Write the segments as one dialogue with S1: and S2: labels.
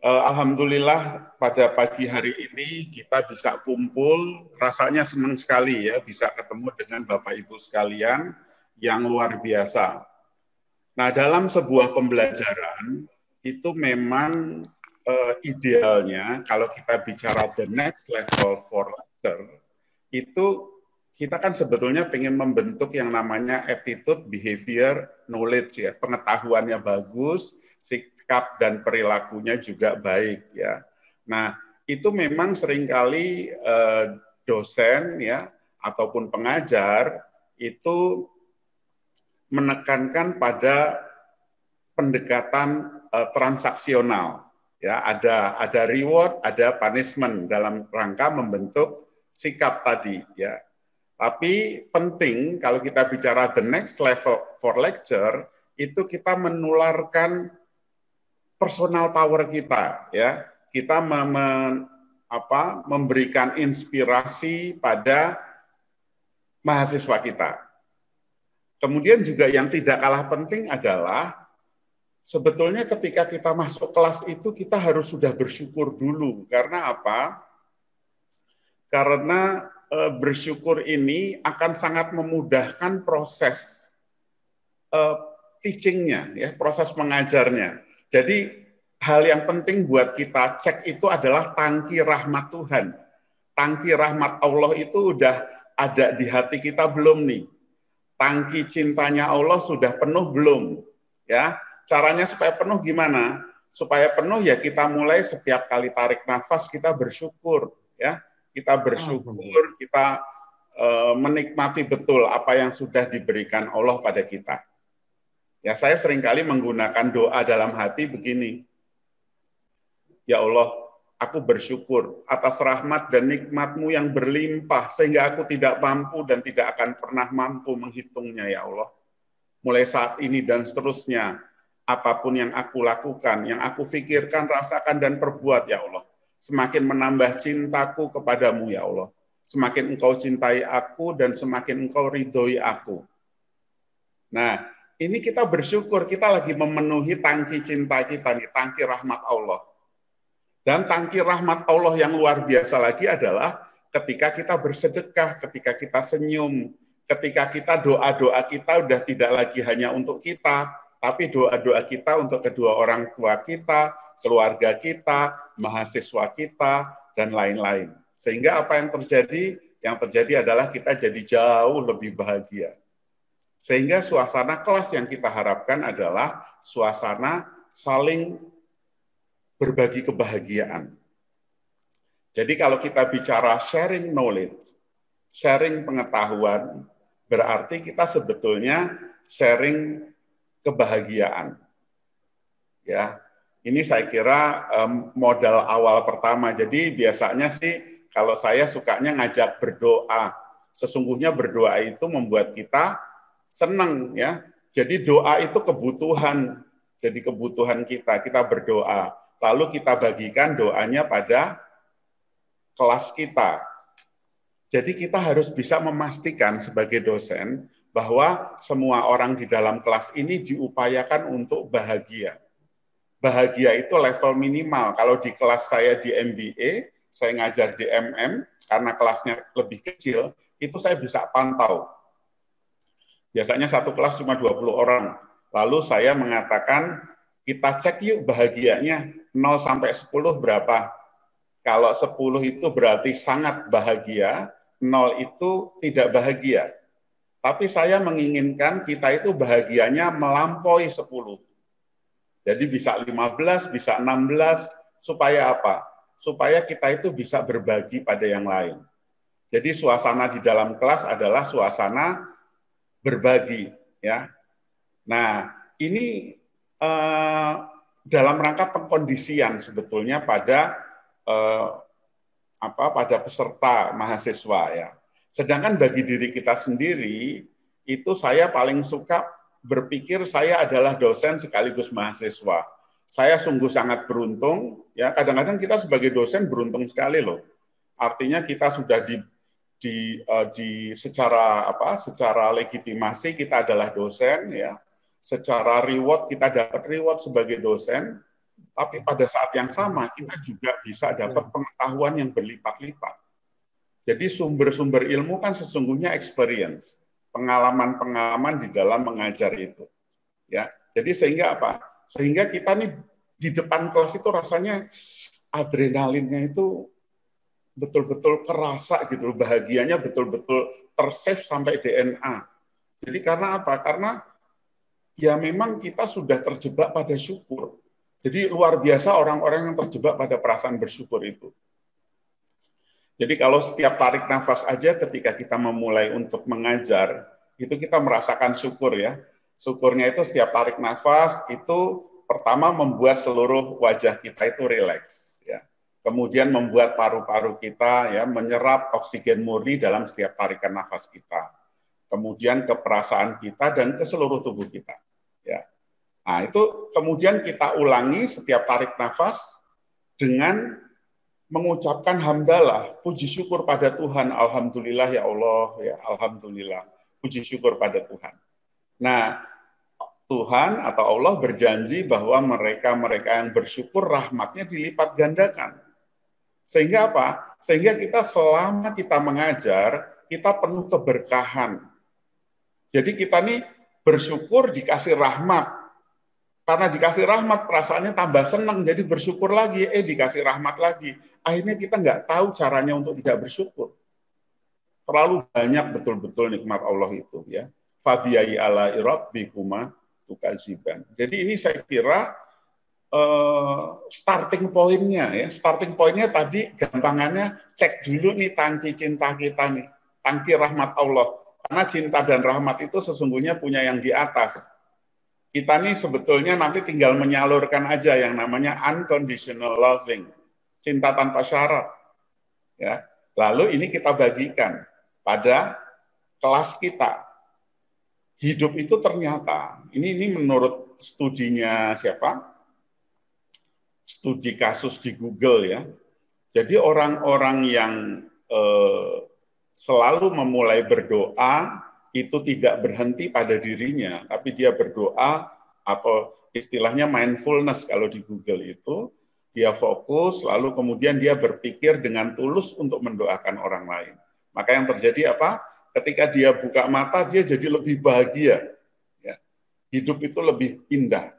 S1: Alhamdulillah pada pagi hari ini kita bisa kumpul, rasanya senang sekali ya bisa ketemu dengan Bapak Ibu sekalian yang luar biasa. Nah, dalam sebuah pembelajaran itu memang idealnya kalau kita bicara the next level for lecture, itu kita kan sebetulnya ingin membentuk yang namanya attitude, behavior, knowledge ya, pengetahuannya bagus, sikap dan perilakunya juga baik ya. Nah, itu memang seringkali dosen ya ataupun pengajar itu menekankan pada pendekatan transaksional ya, ada reward, ada punishment dalam rangka membentuk sikap tadi ya. Tapi penting kalau kita bicara the next level for lecture itu kita menularkan personal power kita ya. Kita memberikan inspirasi pada mahasiswa kita. Kemudian juga yang tidak kalah penting adalah sebetulnya ketika kita masuk kelas itu kita harus sudah bersyukur dulu. Karena apa? Karena bersyukur ini akan sangat memudahkan proses teaching-nya, ya, proses mengajarnya. Jadi hal yang penting buat kita cek itu adalah tangki rahmat Tuhan. Tangki rahmat Allah itu udah ada di hati kita belum nih? Tangki cintanya Allah sudah penuh belum? Ya, caranya supaya penuh gimana? Supaya penuh ya kita mulai setiap kali tarik nafas kita bersyukur, ya. Kita bersyukur, kita menikmati betul apa yang sudah diberikan Allah pada kita. Ya, saya seringkali menggunakan doa dalam hati begini. Ya Allah, aku bersyukur atas rahmat dan nikmat-Mu yang berlimpah sehingga aku tidak mampu dan tidak akan pernah mampu menghitungnya ya Allah. Mulai saat ini dan seterusnya, apapun yang aku lakukan, yang aku pikirkan, rasakan dan perbuat ya Allah, semakin menambah cintaku kepadamu ya Allah. Semakin Engkau cintai aku dan semakin Engkau ridhoi aku. Nah, ini kita bersyukur kita lagi memenuhi tangki cinta kita nih, tangki rahmat Allah. Dan tangki rahmat Allah yang luar biasa lagi adalah ketika kita bersedekah, ketika kita senyum, ketika kita doa-doa kita udah tidak lagi hanya untuk kita, tapi doa-doa kita untuk kedua orang tua kita, keluarga kita, mahasiswa kita, dan lain-lain. Sehingga apa yang terjadi? Yang terjadi adalah kita jadi jauh lebih bahagia. Sehingga suasana kelas yang kita harapkan adalah suasana saling berbagi kebahagiaan. Jadi kalau kita bicara sharing knowledge, sharing pengetahuan, berarti kita sebetulnya sharing kebahagiaan. Ya, ini saya kira modal awal pertama. Jadi biasanya sih kalau saya sukanya ngajak berdoa. Sesungguhnya berdoa itu membuat kita senang ya. Jadi doa itu kebutuhan. Jadi kebutuhan kita berdoa. Lalu kita bagikan doanya pada kelas kita. Jadi kita harus bisa memastikan sebagai dosen bahwa semua orang di dalam kelas ini diupayakan untuk bahagia. Bahagia itu level minimal. Kalau di kelas saya di MBA, saya ngajar di MM, karena kelasnya lebih kecil, itu saya bisa pantau. Biasanya satu kelas cuma 20 orang. Lalu saya mengatakan, kita cek yuk bahagianya 0 sampai 10 berapa. Kalau 10 itu berarti sangat bahagia, 0 itu tidak bahagia. Tapi saya menginginkan kita itu bahagianya melampaui 10. Jadi bisa 15, bisa 16, supaya apa? Supaya kita itu bisa berbagi pada yang lain. Jadi suasana di dalam kelas adalah suasana berbagi. Ya. Nah, ini dalam rangka pengkondisian sebetulnya pada pada peserta mahasiswa ya. Sedangkan bagi diri kita sendiri itu saya paling suka berpikir saya adalah dosen sekaligus mahasiswa. Saya sungguh sangat beruntung ya. Kadang-kadang kita sebagai dosen beruntung sekali loh. Artinya kita sudah secara legitimasi kita adalah dosen ya. Secara reward kita dapat reward sebagai dosen, Tapi pada saat yang sama kita juga bisa dapat pengetahuan yang berlipat-lipat. Jadi sumber-sumber ilmu kan sesungguhnya experience, pengalaman-pengalaman di dalam mengajar itu. Ya, jadi sehingga apa? Sehingga kita nih di depan kelas itu rasanya adrenalinnya itu betul-betul kerasa gitu, bahagianya betul-betul tersave sampai DNA. Jadi karena apa? Karena ya memang kita sudah terjebak pada syukur. Jadi luar biasa orang-orang yang terjebak pada perasaan bersyukur itu. Jadi kalau setiap tarik nafas aja ketika kita memulai untuk mengajar, itu kita merasakan syukur ya. Syukurnya itu setiap tarik nafas itu pertama membuat seluruh wajah kita itu rileks ya. Kemudian membuat paru-paru kita ya menyerap oksigen murni dalam setiap tarikan nafas kita. Kemudian ke perasaan kita dan ke seluruh tubuh kita ya. Nah, itu kemudian kita ulangi setiap tarik nafas dengan mengucapkan hamdalah, puji syukur pada Tuhan, alhamdulillah ya Allah, ya alhamdulillah, puji syukur pada Tuhan. Nah, Tuhan atau Allah berjanji bahwa mereka-mereka yang bersyukur rahmatnya dilipat gandakan. Sehingga apa? Sehingga kita selama kita mengajar, kita penuh keberkahan. Jadi kita nih bersyukur dikasih rahmat. Karena dikasih rahmat, perasaannya tambah senang, jadi bersyukur lagi, dikasih rahmat lagi. Akhirnya kita nggak tahu caranya untuk tidak bersyukur. Terlalu banyak betul-betul nikmat Allah itu. Ya. Fabiyai ala rabbikuma tukaziban. Jadi ini saya kira starting point-nya. Ya. Starting point-nya tadi gampangannya cek dulu nih tangki cinta kita nih. Tangki rahmat Allah. Karena cinta dan rahmat itu sesungguhnya punya yang di atas. Kita nih sebetulnya nanti tinggal menyalurkan aja yang namanya unconditional loving, cinta tanpa syarat. Ya. Lalu ini kita bagikan pada kelas kita. Hidup itu ternyata, ini menurut studinya siapa? Studi kasus di Google ya. Jadi orang-orang yang selalu memulai berdoa, itu tidak berhenti pada dirinya, tapi dia berdoa atau istilahnya mindfulness kalau di Google itu, dia fokus, lalu kemudian dia berpikir dengan tulus untuk mendoakan orang lain. Maka yang terjadi apa? Ketika dia buka mata, dia jadi lebih bahagia. Ya. Hidup itu lebih indah.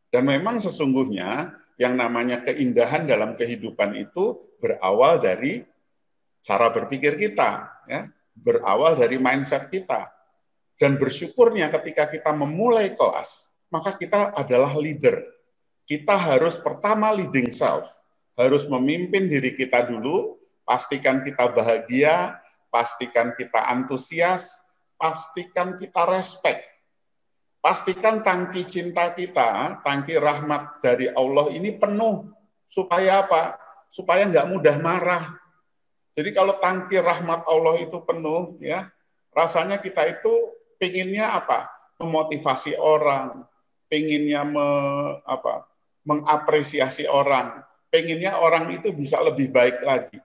S1: Dan memang sesungguhnya yang namanya keindahan dalam kehidupan itu berawal dari cara berpikir kita, ya. Berawal dari mindset kita. Dan bersyukurnya ketika kita memulai kelas, maka kita adalah leader. Kita harus pertama leading self, harus memimpin diri kita dulu, pastikan kita bahagia, pastikan kita antusias, pastikan kita respect. Pastikan tangki cinta kita, tangki rahmat dari Allah ini penuh. Supaya apa? Supaya nggak mudah marah. Jadi kalau tangki rahmat Allah itu penuh, ya rasanya kita itu pinginnya apa? Memotivasi orang, pinginnya mengapresiasi orang, pinginnya orang itu bisa lebih baik lagi.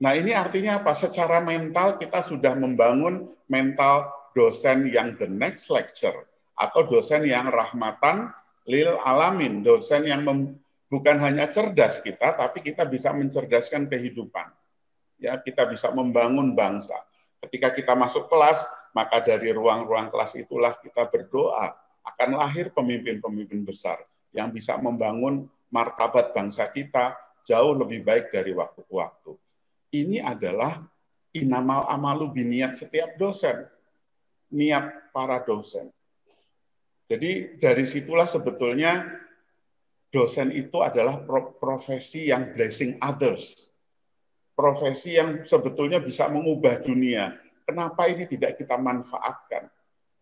S1: Nah ini artinya apa? Secara mental kita sudah membangun mental dosen yang the next lecture, atau dosen yang rahmatan lil alamin, dosen yang bukan hanya cerdas kita, tapi kita bisa mencerdaskan kehidupan. Ya, kita bisa membangun bangsa. Ketika kita masuk kelas, maka dari ruang-ruang kelas itulah kita berdoa akan lahir pemimpin-pemimpin besar yang bisa membangun martabat bangsa kita jauh lebih baik dari waktu ke waktu. Ini adalah inamal amalu biniat setiap dosen, niat para dosen. Jadi dari situlah sebetulnya dosen itu adalah profesi yang blessing others. Profesi yang sebetulnya bisa mengubah dunia. Kenapa ini tidak kita manfaatkan?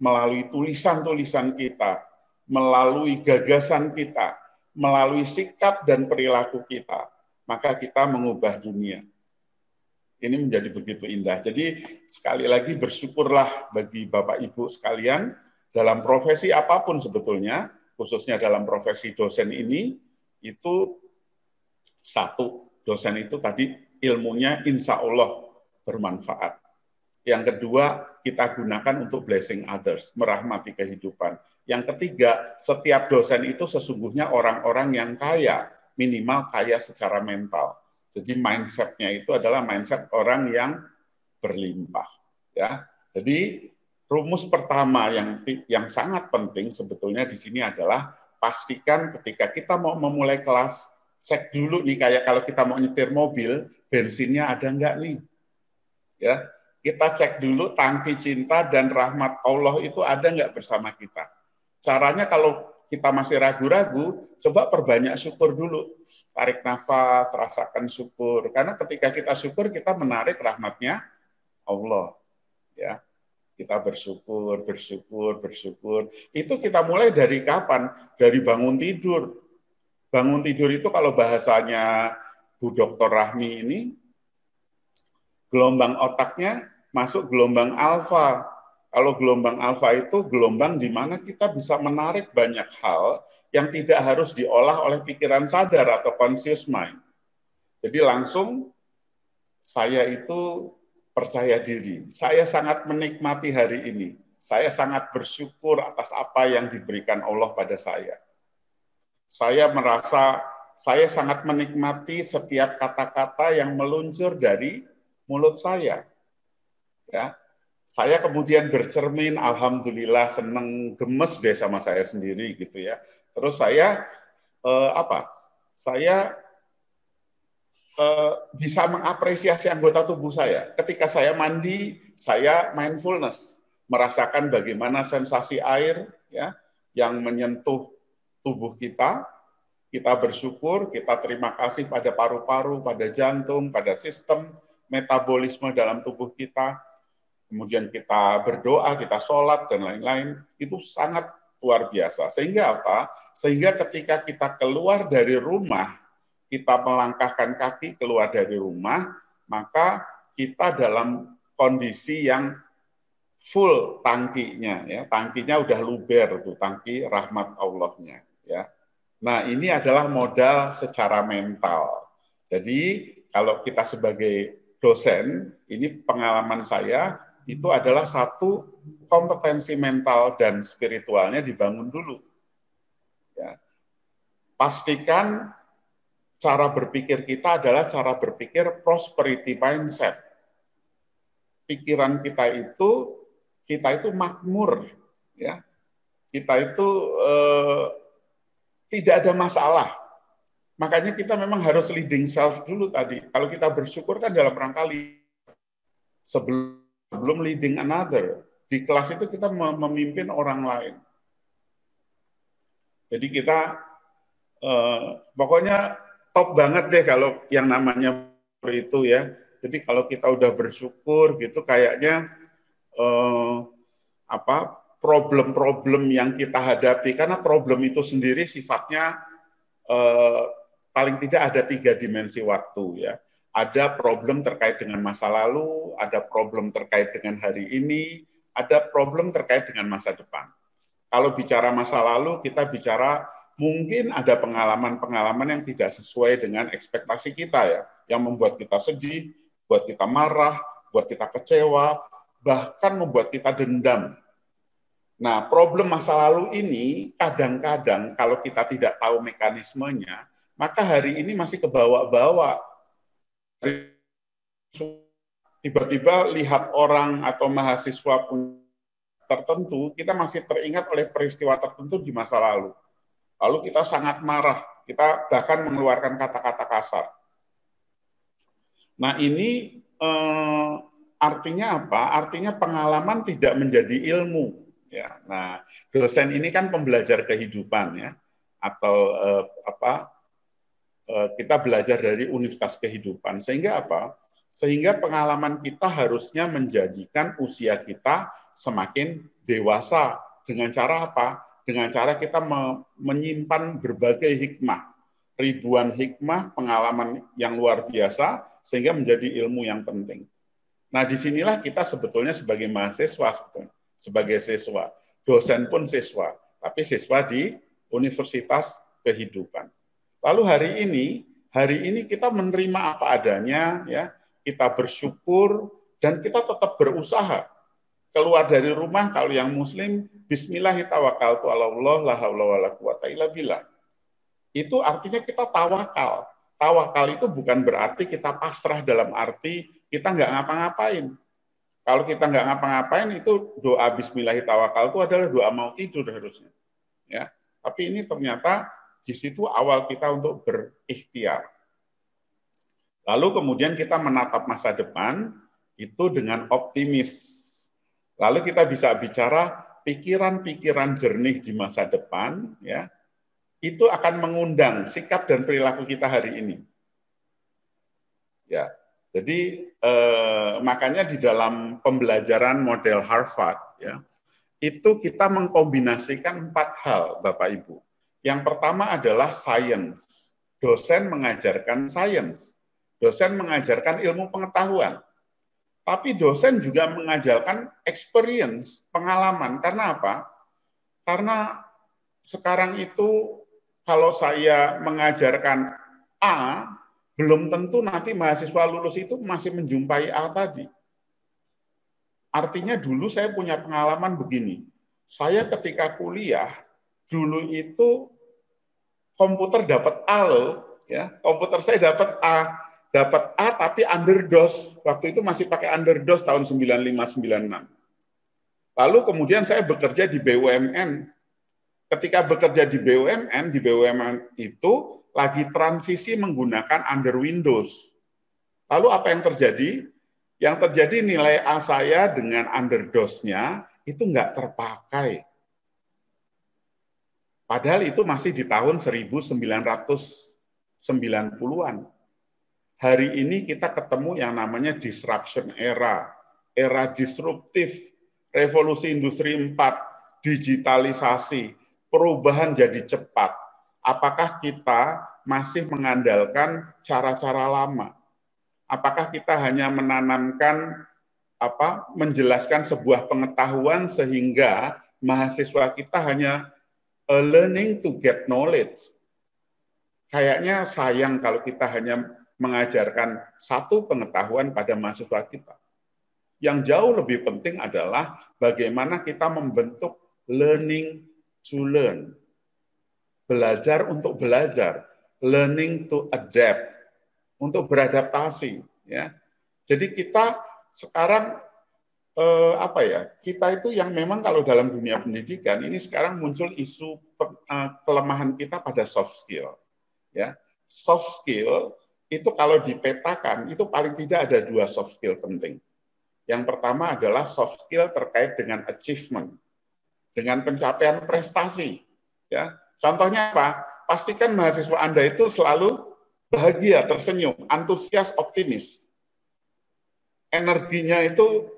S1: Melalui tulisan-tulisan kita, melalui gagasan kita, melalui sikap dan perilaku kita, maka kita mengubah dunia. Ini menjadi begitu indah. Jadi sekali lagi bersyukurlah bagi Bapak Ibu sekalian, dalam profesi apapun sebetulnya, khususnya dalam profesi dosen ini, itu satu, dosen itu tadi ilmunya insya Allah bermanfaat. Yang kedua, kita gunakan untuk blessing others, merahmati kehidupan. Yang ketiga, setiap dosen itu sesungguhnya orang-orang yang kaya, minimal kaya secara mental. Jadi mindset-nya itu adalah mindset orang yang berlimpah. Ya, jadi rumus pertama yang sangat penting sebetulnya di sini adalah pastikan ketika kita mau memulai kelas, cek dulu nih, kayak kalau kita mau nyetir mobil, bensinnya ada nggak nih? Ya, kita cek dulu tangki cinta dan rahmat Allah itu ada nggak bersama kita. Caranya kalau kita masih ragu-ragu, coba perbanyak syukur dulu. Tarik nafas, rasakan syukur. Karena ketika kita syukur, kita menarik rahmatnya Allah. Ya, kita bersyukur, bersyukur, bersyukur. Itu kita mulai dari kapan? Dari bangun tidur. Bangun tidur itu kalau bahasanya Bu Dr. Rahmi ini, gelombang otaknya masuk gelombang alfa. Kalau gelombang alfa itu gelombang di mana kita bisa menarik banyak hal yang tidak harus diolah oleh pikiran sadar atau conscious mind. Jadi langsung saya itu percaya diri. Saya sangat menikmati hari ini. Saya sangat bersyukur atas apa yang diberikan Allah pada saya. Saya merasa saya sangat menikmati setiap kata-kata yang meluncur dari mulut saya. Ya, saya kemudian bercermin, alhamdulillah seneng, gemes deh sama saya sendiri gitu ya. Terus saya Saya bisa mengapresiasi anggota tubuh saya. Ketika saya mandi, saya mindfulness, merasakan bagaimana sensasi air ya yang menyentuh tubuh kita. Kita bersyukur, kita terima kasih pada paru-paru, pada jantung, pada sistem metabolisme dalam tubuh kita. Kemudian kita berdoa, kita sholat, dan lain-lain. Itu sangat luar biasa. Sehingga apa? Sehingga ketika kita keluar dari rumah, kita melangkahkan kaki keluar dari rumah, maka kita dalam kondisi yang full tangkinya. Ya. Tangkinya udah luber, tuh, tangki rahmat Allahnya. Ya. Nah, ini adalah modal secara mental. Jadi, kalau kita sebagai dosen, ini pengalaman saya, itu adalah satu kompetensi mental dan spiritualnya dibangun dulu. Ya. Pastikan cara berpikir kita adalah cara berpikir prosperity mindset. Pikiran kita itu makmur. Ya. Kita itu tidak ada masalah. Makanya kita memang harus leading self dulu tadi. Kalau kita bersyukur kan dalam rangka sebelum leading another. Di kelas itu kita memimpin orang lain. Jadi kita pokoknya top banget deh kalau yang namanya itu ya. Jadi kalau kita udah bersyukur gitu kayaknya problem-problem yang kita hadapi, karena problem itu sendiri sifatnya paling tidak ada 3 dimensi waktu ya. Ada problem terkait dengan masa lalu, ada problem terkait dengan hari ini, ada problem terkait dengan masa depan. Kalau bicara masa lalu, kita bicara mungkin ada pengalaman-pengalaman yang tidak sesuai dengan ekspektasi kita ya, yang membuat kita sedih, buat kita marah, buat kita kecewa, bahkan membuat kita dendam. Nah, problem masa lalu ini kadang-kadang kalau kita tidak tahu mekanismenya, maka hari ini masih kebawa-bawa. Tiba-tiba lihat orang atau mahasiswa tertentu, kita masih teringat oleh peristiwa tertentu di masa lalu. Lalu kita sangat marah, kita bahkan mengeluarkan kata-kata kasar. Nah, ini artinya apa? Artinya pengalaman tidak menjadi ilmu. Ya, nah, dosen ini kan pembelajar kehidupan ya, atau kita belajar dari universitas kehidupan. Sehingga apa? Sehingga pengalaman kita harusnya menjadikan usia kita semakin dewasa. Dengan cara apa? Dengan cara kita menyimpan berbagai hikmah, ribuan hikmah, pengalaman yang luar biasa, sehingga menjadi ilmu yang penting. Nah, disinilah kita sebetulnya sebagai mahasiswa, sebagai siswa, dosen pun siswa, tapi siswa di universitas kehidupan. Lalu hari ini kita menerima apa adanya, ya, kita bersyukur dan kita tetap berusaha. Keluar dari rumah, kalau yang muslim, bismillahirrahmanirrahim, la haula wala quwata illa billah. Itu artinya kita tawakal. Tawakal itu bukan berarti kita pasrah dalam arti kita nggak ngapa-ngapain. Kalau kita nggak ngapa-ngapain, itu doa bismillahirrahmanirrahim itu adalah doa mau tidur harusnya. Ya, tapi ini ternyata di situ awal kita untuk berikhtiar. Lalu kemudian kita menatap masa depan itu dengan optimis. Lalu kita bisa bicara pikiran-pikiran jernih di masa depan, ya, itu akan mengundang sikap dan perilaku kita hari ini. Ya, jadi makanya di dalam pembelajaran model Harvard, ya, itu kita mengkombinasikan 4 hal, Bapak Ibu. Yang pertama adalah science. Dosen mengajarkan science. Dosen mengajarkan ilmu pengetahuan. Tapi dosen juga mengajarkan experience, pengalaman. Karena apa? Karena sekarang itu kalau saya mengajarkan A, belum tentu nanti mahasiswa lulus itu masih menjumpai A tadi. Artinya dulu saya punya pengalaman begini. Saya ketika kuliah, dulu itu komputer dapat A loh, ya. Komputer saya dapat A tapi underdose. Waktu itu masih pakai underdose tahun 95-96. Lalu kemudian saya bekerja di BUMN. Ketika bekerja di BUMN itu lagi transisi menggunakan under Windows. Lalu apa yang terjadi? Yang terjadi nilai A saya dengan underdose-nya itu nggak terpakai. Padahal itu masih di tahun 1990-an. Hari ini kita ketemu yang namanya disruption era disruptif, revolusi industri 4, digitalisasi, perubahan jadi cepat. Apakah kita masih mengandalkan cara-cara lama? Apakah kita hanya menanamkan menjelaskan sebuah pengetahuan sehingga mahasiswa kita hanya learning to get knowledge? Kayaknya sayang kalau kita hanya mengajarkan satu pengetahuan pada mahasiswa kita. Yang jauh lebih penting adalah bagaimana kita membentuk learning to learn. Belajar untuk belajar, learning to adapt, untuk beradaptasi, ya. Jadi kita sekarang kita itu yang memang kalau dalam dunia pendidikan ini sekarang muncul isu kelemahan kita pada soft skill, ya. Soft skill itu kalau dipetakan itu paling tidak ada 2 soft skill penting. Yang pertama adalah soft skill terkait dengan achievement, dengan pencapaian prestasi, ya. Contohnya apa? Pastikan mahasiswa Anda itu selalu bahagia, tersenyum, antusias, optimis. Energinya itu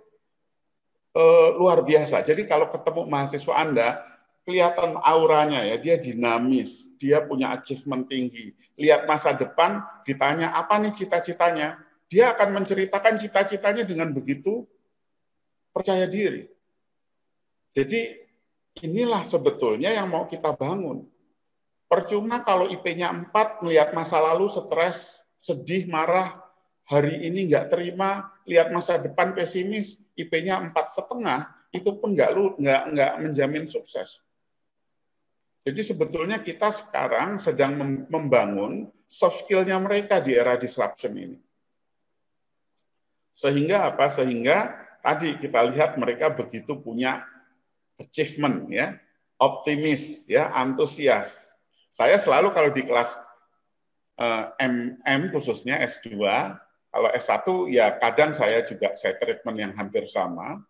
S1: luar biasa. Jadi kalau ketemu mahasiswa Anda, kelihatan auranya ya, dia dinamis, dia punya achievement tinggi. Lihat masa depan, ditanya apa nih cita-citanya, dia akan menceritakan cita-citanya dengan begitu percaya diri. Jadi inilah sebetulnya yang mau kita bangun. Percuma kalau IP-nya 4, melihat masa lalu stres, sedih, marah, hari ini nggak terima, lihat masa depan pesimis, IP-nya 4,5, itu pun nggak menjamin sukses. Jadi sebetulnya kita sekarang sedang membangun soft skill-nya mereka di era disruption ini. Sehingga apa? Sehingga tadi kita lihat mereka begitu punya achievement, ya, optimis, ya, antusias. Saya selalu kalau di kelas MM khususnya S2, kalau S1 ya kadang saya treatment yang hampir sama.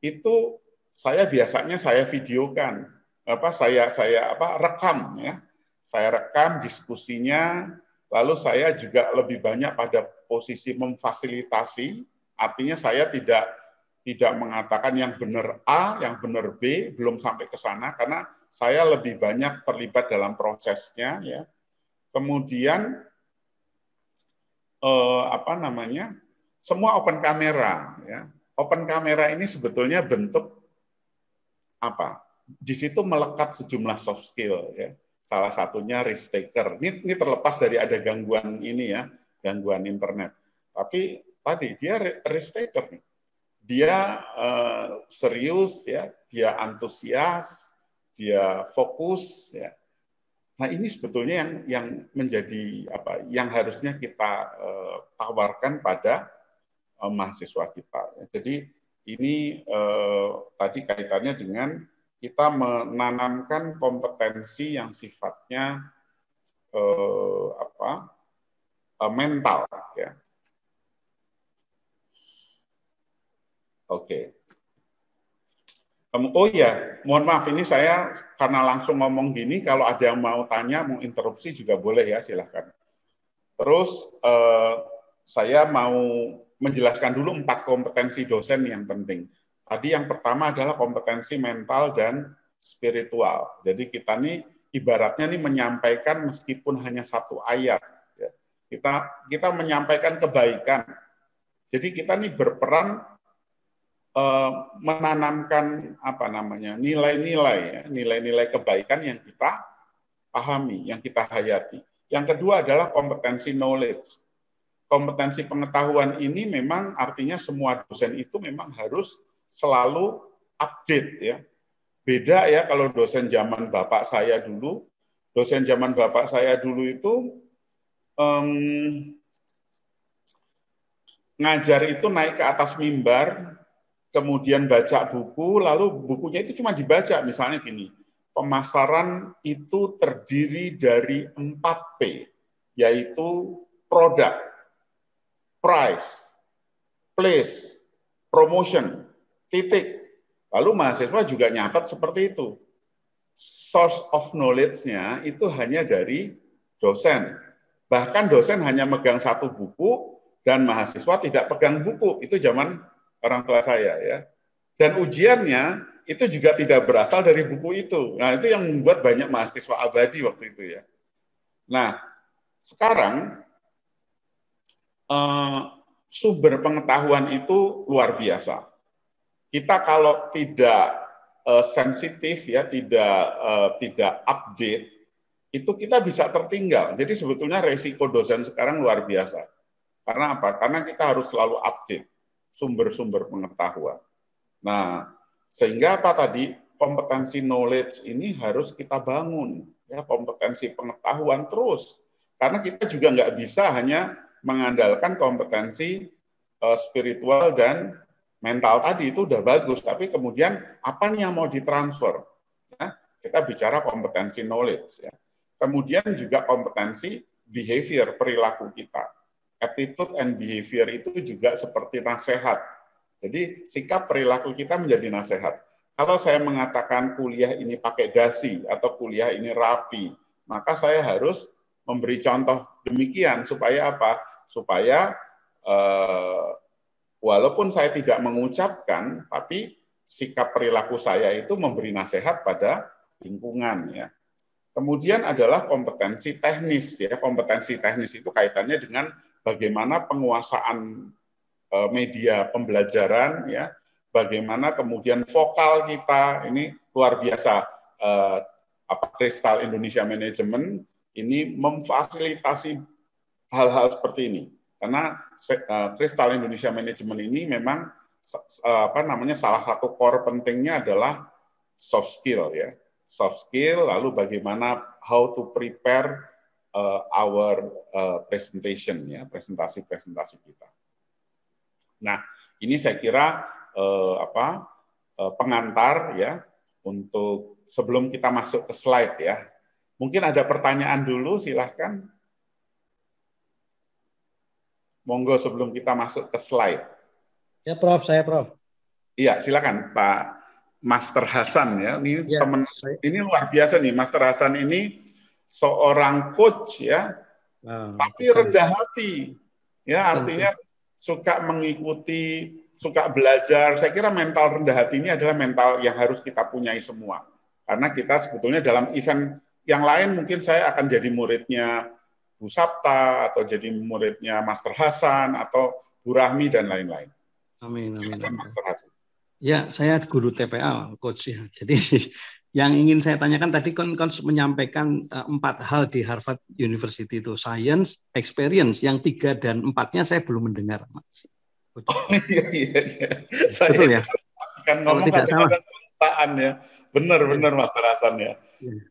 S1: Itu saya biasanya saya videokan, saya rekam, ya. Saya rekam diskusinya, lalu saya juga lebih banyak pada posisi memfasilitasi, artinya saya tidak mengatakan yang benar A, yang benar B, belum sampai ke sana, karena saya lebih banyak terlibat dalam prosesnya, ya. Kemudian semua open kamera, ya. Open kamera ini sebetulnya bentuk apa? Di situ melekat sejumlah soft skill, ya. Salah satunya risk taker. Ini terlepas dari ada gangguan ini, ya, gangguan internet. Tapi tadi dia risk taker nih. dia serius, ya, dia antusias, dia fokus, ya. Nah, ini sebetulnya yang menjadi apa? Yang harusnya kita tawarkan pada mahasiswa kita. Jadi ini tadi kaitannya dengan kita menanamkan kompetensi yang sifatnya mental, ya. Oke. Oh iya, mohon maaf ini saya karena langsung ngomong gini, kalau ada yang mau tanya, mau interupsi juga boleh ya, silahkan. Terus saya mau menjelaskan dulu 4 kompetensi dosen yang penting. Tadi yang pertama adalah kompetensi mental dan spiritual. Jadi kita nih ibaratnya nih menyampaikan meskipun hanya 1 ayat. Ya. Kita menyampaikan kebaikan. Jadi kita nih berperan menanamkan apa namanya nilai-nilai, ya, nilai-nilai kebaikan yang kita pahami, yang kita hayati. Yang kedua adalah kompetensi knowledge. Kompetensi pengetahuan ini memang artinya semua dosen itu memang harus selalu update, ya. Beda ya kalau dosen zaman bapak saya dulu. Dosen zaman bapak saya dulu itu ngajar itu naik ke atas mimbar, kemudian baca buku, lalu bukunya itu cuma dibaca, misalnya gini, pemasaran itu terdiri dari 4P, yaitu produk, price, place, promotion, titik. Lalu mahasiswa juga nyatat seperti itu. Source of knowledge-nya itu hanya dari dosen. Bahkan dosen hanya megang 1 buku, dan mahasiswa tidak pegang buku. Itu zaman orang tua saya, ya. Dan ujiannya itu juga tidak berasal dari buku itu. Nah, itu yang membuat banyak mahasiswa abadi waktu itu, ya. Nah, sekarang sumber pengetahuan itu luar biasa. Kita kalau tidak sensitif, ya, tidak update, itu kita bisa tertinggal. Jadi sebetulnya resiko dosen sekarang luar biasa. Karena apa? Karena kita harus selalu update sumber-sumber pengetahuan. Nah, sehingga apa tadi? Kompetensi knowledge ini harus kita bangun, ya, kompetensi pengetahuan terus. Karena kita juga nggak bisa hanya mengandalkan kompetensi spiritual dan mental tadi, itu udah bagus, tapi kemudian apa nih yang mau ditransfer? Ya, kita bicara kompetensi knowledge, ya. Kemudian juga kompetensi behavior, perilaku kita. Attitude and behavior itu juga seperti nasihat. Jadi sikap perilaku kita menjadi nasihat. Kalau saya mengatakan kuliah ini pakai dasi atau kuliah ini rapi, maka saya harus memberi contoh demikian supaya apa? Supaya walaupun saya tidak mengucapkan, tapi sikap perilaku saya itu memberi nasihat pada lingkungan, ya. Kemudian adalah kompetensi teknis, ya. Kompetensi teknis itu kaitannya dengan bagaimana penguasaan media pembelajaran, ya, bagaimana kemudian vokal kita ini luar biasa. Kristal Indonesia Management ini memfasilitasi hal-hal seperti ini, karena Kristal Indonesia Management ini memang salah satu core pentingnya adalah soft skill, ya, soft skill, lalu bagaimana how to prepare our presentation, ya, presentasi kita. Nah, ini saya kira pengantar, ya, untuk sebelum kita masuk ke slide, ya. Mungkin ada pertanyaan dulu, silahkan. Monggo sebelum kita masuk ke slide.
S2: Ya, Prof, saya Prof.
S1: Iya, silakan Pak Master Hasan, ya. Ini ya, teman ini luar biasa nih, Master Hasan ini seorang coach, ya. Tapi rendah hati. Ya, artinya suka mengikuti, suka belajar. Saya kira mental rendah hati ini adalah mental yang harus kita punyai semua. Karena kita sebetulnya dalam event yang lain mungkin saya akan jadi muridnya Bu Sapta, atau jadi muridnya Master Hasan, atau Bu Rahmi, dan lain-lain.
S2: Amin, amin.
S1: Master Hasan.
S2: Ya, saya guru TPA, coach, ya. Jadi yang ingin saya tanyakan tadi kan menyampaikan 4 hal di Harvard University itu, science, experience, yang 3 dan 4-nya saya belum mendengar, Mas. Coach.
S1: Iya, iya, iya. Saya
S2: Betul ya?
S1: pastikan
S2: Kalau
S1: ngomong
S2: tidak salah.
S1: kadang-kadang kelupaan ya. Benar-benar
S2: Ya.
S1: Mas Hasan ya.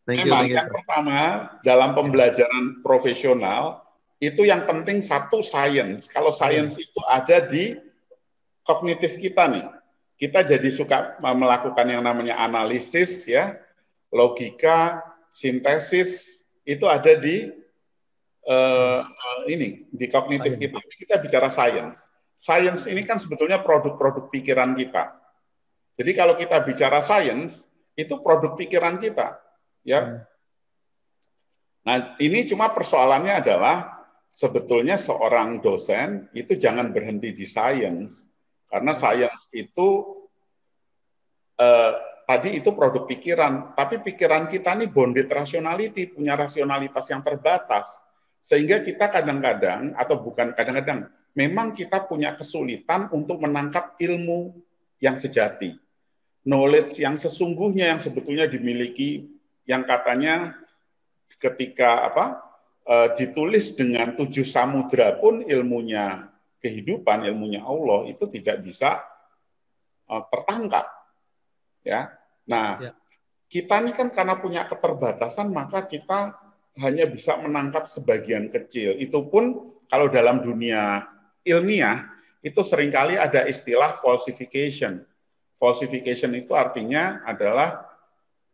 S2: Thank
S1: Memang
S2: you.
S1: yang pertama dalam pembelajaran profesional itu yang penting satu sains. Kalau sains itu ada di kognitif kita nih. Kita jadi suka melakukan yang namanya analisis ya, logika, sintesis itu ada di ini di kognitif kita. Kita bicara sains. Sains ini kan sebetulnya produk-produk pikiran kita. Jadi kalau kita bicara sains itu produk pikiran kita, ya. Nah, ini cuma persoalannya adalah sebetulnya seorang dosen itu jangan berhenti di sains, karena sains itu tadi itu produk pikiran, tapi pikiran kita ini bounded rationality, punya rasionalitas yang terbatas. Sehingga kita kadang-kadang, atau bukan kadang-kadang, memang kita punya kesulitan untuk menangkap ilmu yang sejati. Knowledge yang sesungguhnya yang sebetulnya dimiliki, yang katanya ketika ditulis dengan 7 samudra pun ilmunya kehidupan, ilmunya Allah, itu tidak bisa tertangkap. Ya. Nah, kita ini kan karena punya keterbatasan, maka kita hanya bisa menangkap sebagian kecil. Itu pun kalau dalam dunia ilmiah, itu seringkali ada istilah falsification. Falsification itu artinya adalah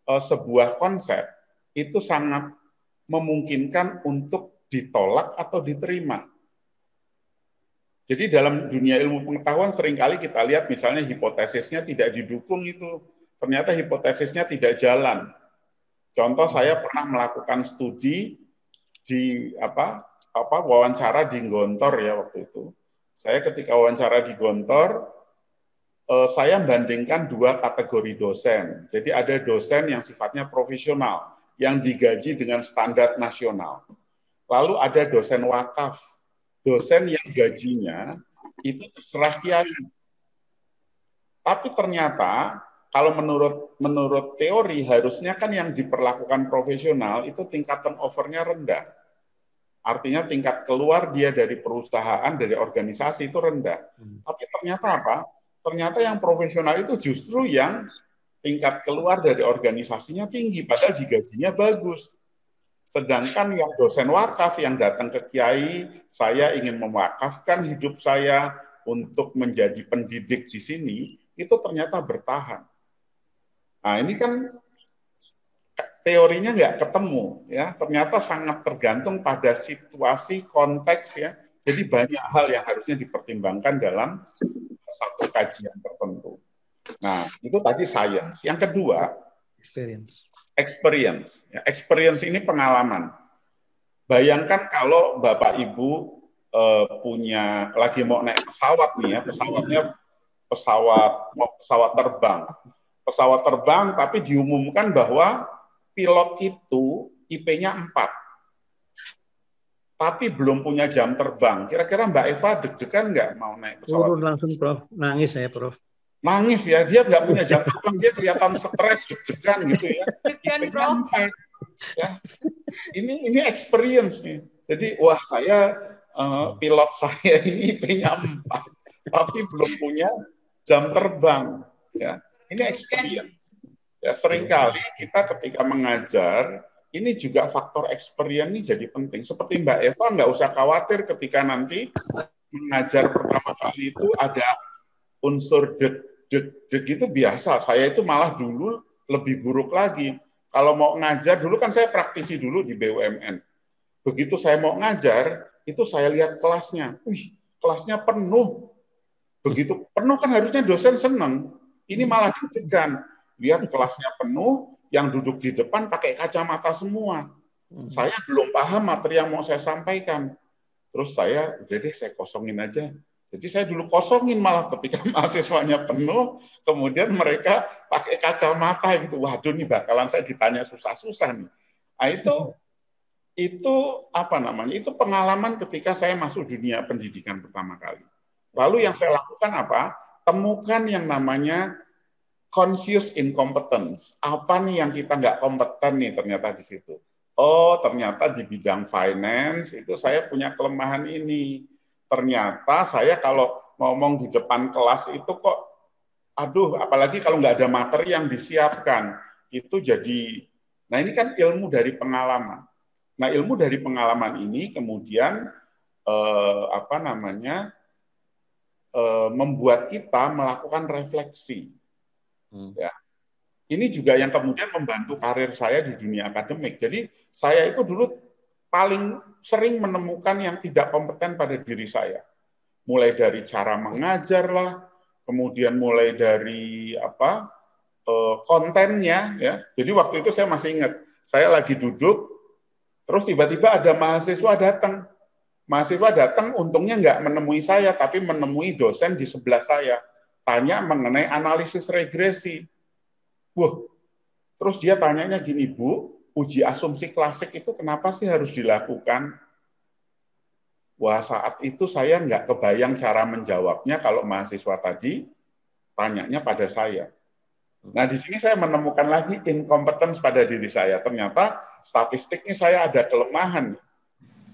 S1: sebuah konsep itu sangat memungkinkan untuk ditolak atau diterima. Jadi dalam dunia ilmu pengetahuan seringkali kita lihat misalnya hipotesisnya tidak didukung itu. Ternyata hipotesisnya tidak jalan. Contoh saya pernah melakukan studi di wawancara di Gontor ya waktu itu. Saya ketika wawancara di Gontor, saya membandingkan 2 kategori dosen. Jadi ada dosen yang sifatnya profesional, yang digaji dengan standar nasional. Lalu ada dosen wakaf, dosen yang gajinya itu terserah kiai. Tapi ternyata kalau menurut teori harusnya kan yang diperlakukan profesional itu tingkat turnover-nya rendah. Artinya tingkat keluar dia dari perusahaan, dari organisasi itu rendah. Tapi ternyata apa? Ternyata yang profesional itu justru yang tingkat keluar dari organisasinya tinggi, padahal digajinya bagus. Sedangkan yang dosen wakaf yang datang ke kiai, saya ingin mewakafkan hidup saya untuk menjadi pendidik di sini, itu ternyata bertahan. Nah, ini kan teorinya nggak ketemu, ya. Ternyata sangat tergantung pada situasi, konteks, ya. Jadi banyak hal yang harusnya dipertimbangkan dalam satu kajian tertentu. Nah, itu tadi sains. Yang kedua, experience. Ya, experience ini pengalaman. Bayangkan kalau Bapak Ibu punya lagi mau naik pesawat nih ya, pesawatnya pesawat terbang. Pesawat terbang tapi diumumkan bahwa pilot itu IP-nya 4. Tapi belum punya jam terbang. Kira-kira Mbak Eva deg-degan nggak mau naik pesawat?
S2: Turun langsung, Prof. Nangis saya, Prof.
S1: Nangis ya, dia nggak punya jam terbang, dia kelihatan stres, deg-degan gitu ya. IP-nya 4. Ya. Ini experience nih. Jadi wah saya pilot saya ini IP-nya 4, tapi belum punya jam terbang. Ya, ini experience. Ya, seringkali kita ketika mengajar ini juga faktor experience ini jadi penting. Seperti Mbak Eva nggak usah khawatir ketika nanti mengajar pertama kali itu ada unsur deg itu biasa. Saya itu malah dulu lebih buruk lagi. Kalau mau ngajar, dulu kan saya praktisi dulu di BUMN. Begitu saya mau ngajar, itu saya lihat kelasnya. Wih, kelasnya penuh. Begitu penuh kan harusnya dosen senang. Ini malah deg-degan. Lihat kelasnya penuh, yang duduk di depan pakai kacamata semua. Saya belum paham materi yang mau saya sampaikan. Terus saya, udah deh saya kosongin aja. Jadi saya dulu kosongin malah ketika mahasiswanya penuh, kemudian mereka pakai kacamata gitu. Waduh nih bakalan saya ditanya susah-susah nih. Nah, itu apa namanya? Itu pengalaman ketika saya masuk dunia pendidikan pertama kali. Lalu yang saya lakukan apa? Temukan yang namanya conscious incompetence. Apa nih yang kita nggak kompeten nih ternyata di situ. Oh, ternyata di bidang finance itu saya punya kelemahan ini. Ternyata saya kalau ngomong di depan kelas itu kok, aduh, apalagi kalau nggak ada materi yang disiapkan, itu jadi, nah ini kan ilmu dari pengalaman. Nah, ilmu dari pengalaman ini kemudian membuat kita melakukan refleksi. Ya. Ini juga yang kemudian membantu karir saya di dunia akademik. Jadi saya itu dulu paling sering menemukan yang tidak kompeten pada diri saya. Mulai dari cara mengajar lah, kemudian mulai dari kontennya, ya. Jadi waktu itu saya masih ingat, saya lagi duduk, terus tiba-tiba ada mahasiswa datang. Mahasiswa datang, untungnya nggak menemui saya, tapi menemui dosen di sebelah saya. Tanya mengenai analisis regresi. Wah, terus dia tanyanya gini, Bu, uji asumsi klasik itu kenapa sih harus dilakukan? Wah, saat itu saya nggak kebayang cara menjawabnya kalau mahasiswa tadi tanyanya pada saya. Nah, di sini saya menemukan lagi incompetence pada diri saya. Ternyata statistiknya saya ada kelemahan.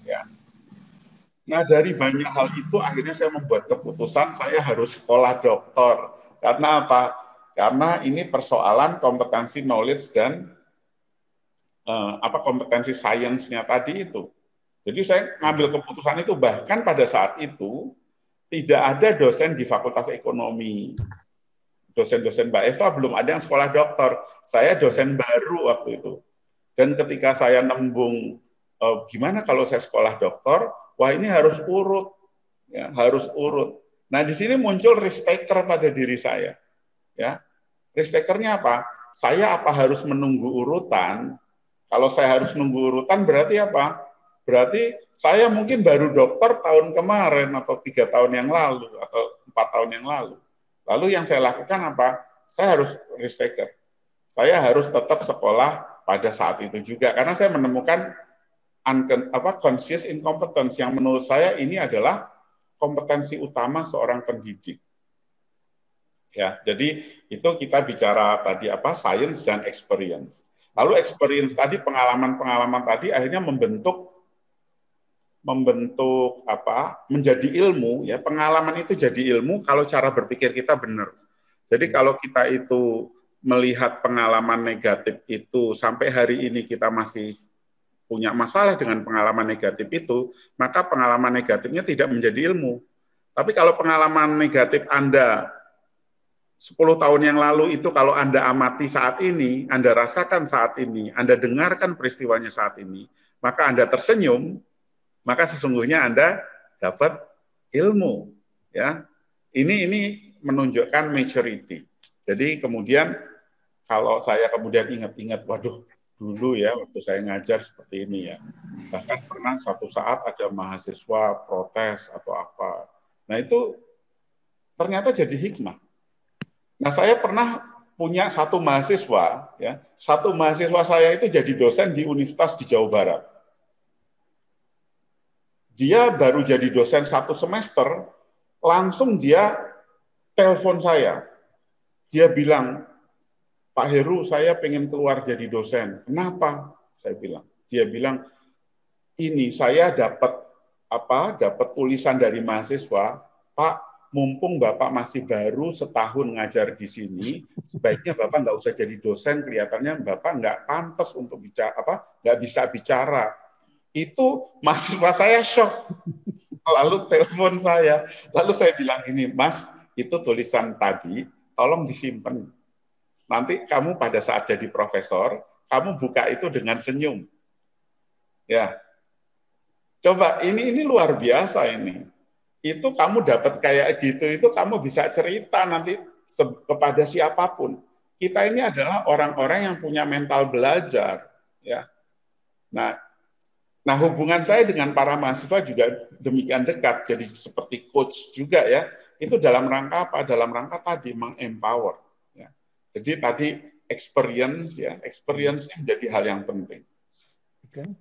S1: Ya. Nah, dari banyak hal itu akhirnya saya membuat keputusan saya harus sekolah doktor. Karena apa? Karena ini persoalan kompetensi knowledge dan kompetensi sainsnya tadi itu. Jadi saya ngambil keputusan itu, bahkan pada saat itu tidak ada dosen di Fakultas Ekonomi. Dosen-dosen Mbak Eva belum ada yang sekolah doktor. Saya dosen baru waktu itu. Dan ketika saya nembung, gimana kalau saya sekolah doktor? Wah, ini harus urut, ya, harus urut. Nah, di sini muncul risk taker pada diri saya. Ya, risk takernya apa? Saya apa harus menunggu urutan? Kalau saya harus nunggu urutan berarti apa? Berarti saya mungkin baru dokter tahun kemarin atau 3 tahun yang lalu atau 4 tahun yang lalu. Lalu yang saya lakukan apa? Saya harus risk taker. Saya harus tetap sekolah pada saat itu juga karena saya menemukan conscious incompetence yang menurut saya ini adalah kompetensi utama seorang pendidik. Ya, jadi itu kita bicara tadi science dan experience. Lalu experience tadi, pengalaman-pengalaman tadi akhirnya membentuk menjadi ilmu, ya. Pengalaman itu jadi ilmu kalau cara berpikir kita benar. Jadi kalau kita itu melihat pengalaman negatif itu sampai hari ini kita masih punya masalah dengan pengalaman negatif itu, maka pengalaman negatifnya tidak menjadi ilmu. Tapi kalau pengalaman negatif Anda 10 tahun yang lalu itu kalau Anda amati saat ini, Anda rasakan saat ini, Anda dengarkan peristiwanya saat ini, maka Anda tersenyum, maka sesungguhnya Anda dapat ilmu. Ya, ini menunjukkan maturity. Jadi kemudian kalau saya kemudian ingat-ingat, waduh, dulu ya waktu saya ngajar seperti ini ya. Bahkan pernah suatu saat ada mahasiswa protes atau apa. Nah itu ternyata jadi hikmah. Nah saya pernah punya satu mahasiswa, ya, satu mahasiswa saya itu jadi dosen di universitas di Jawa Barat. Dia baru jadi dosen 1 semester, langsung dia telepon saya. Dia bilang, Pak Heru, saya pengen keluar jadi dosen. Kenapa? Saya bilang. Dia bilang, ini saya dapat tulisan dari mahasiswa, Pak, mumpung Bapak masih baru setahun ngajar di sini, sebaiknya Bapak nggak usah jadi dosen, kelihatannya Bapak nggak pantas untuk bicara, nggak bisa bicara. Itu mahasiswa saya shock. Lalu telepon saya. Lalu saya bilang ini, Mas, itu tulisan tadi, tolong disimpan. Nanti kamu pada saat jadi profesor, kamu buka itu dengan senyum. Ya. Coba, ini luar biasa ini. Itu kamu dapat kayak gitu, itu kamu bisa cerita nanti kepada siapapun. Kita ini adalah orang-orang yang punya mental belajar. Ya. Nah, hubungan saya dengan para mahasiswa juga demikian dekat, jadi seperti coach juga ya. Itu dalam rangka apa? Dalam rangka tadi mengempower. Ya. Jadi tadi experience menjadi hal yang penting. Okay.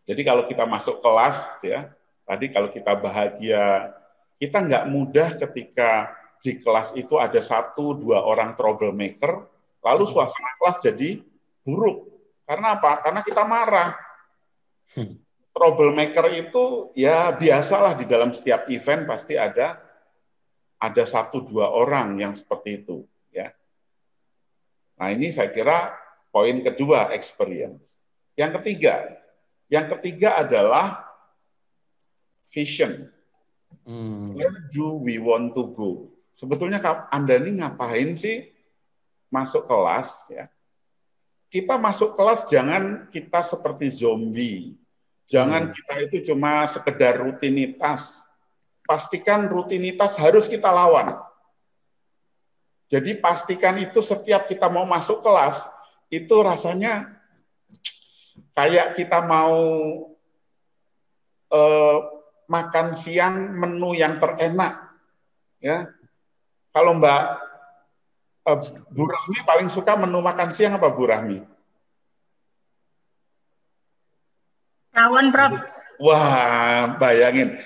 S1: Jadi kalau kita masuk kelas ya, tadi kalau kita bahagia, kita nggak mudah ketika di kelas itu ada 1-2 orang troublemaker, lalu suasana kelas jadi buruk. Karena apa? Karena kita marah. Troublemaker itu ya biasalah di dalam setiap event pasti ada ada 1-2 orang yang seperti itu, ya. Nah, ini saya kira poin kedua, experience. Yang ketiga adalah vision. Where do we want to go? Sebetulnya Anda ini ngapain sih masuk kelas, ya? Kita masuk kelas jangan kita seperti zombie. Jangan kita itu cuma sekedar rutinitas. Pastikan rutinitas harus kita lawan. Jadi pastikan itu setiap kita mau masuk kelas, itu rasanya kayak kita mau makan siang menu yang terenak. Ya, kalau Mbak Bu Rahmi paling suka menu makan siang apa, Bu Rahmi?
S3: Rawon, Prof.
S1: Wah, bayangin.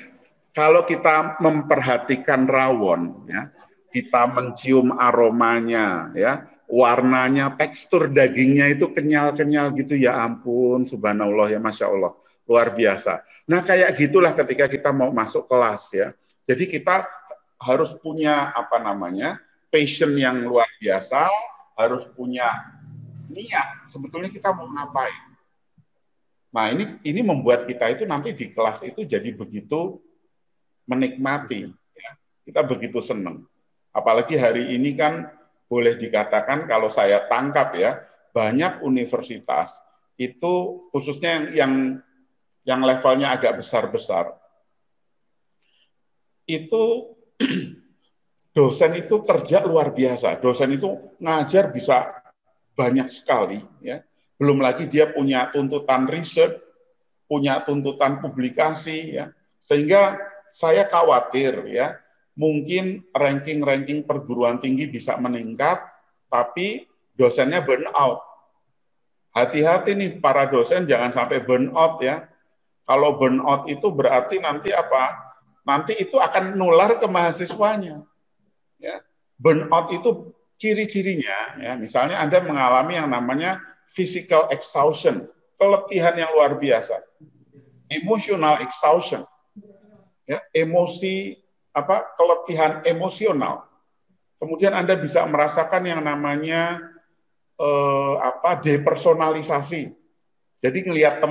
S1: Kalau kita memperhatikan rawon, ya, kita mencium aromanya, ya, warnanya, tekstur dagingnya itu kenyal-kenyal gitu, ya ampun, subhanallah, ya Masya Allah, luar biasa. Nah, kayak gitulah ketika kita mau masuk kelas, ya. Jadi kita harus punya passion yang luar biasa, harus punya niat. Sebetulnya kita mau ngapain? Nah, ini membuat kita itu nanti di kelas itu jadi begitu menikmati, ya. Kita begitu senang. Apalagi hari ini kan boleh dikatakan kalau saya tangkap, ya, banyak universitas itu khususnya yang levelnya agak besar-besar itu dosen itu kerja luar biasa. Dosen itu ngajar bisa banyak sekali, ya. Belum lagi dia punya tuntutan riset, punya tuntutan publikasi, ya. Sehingga saya khawatir, ya, mungkin ranking-ranking perguruan tinggi bisa meningkat, tapi dosennya burn out. Hati-hati nih para dosen, jangan sampai burn out, ya. Kalau burn out itu berarti nanti apa? Nanti itu akan nular ke mahasiswanya. Ya. Burnout itu ciri-cirinya, ya, misalnya Anda mengalami yang namanya physical exhaustion, keletihan yang luar biasa, emotional exhaustion, ya, keletihan emosional. Kemudian Anda bisa merasakan yang namanya depersonalisasi. Jadi ngelihat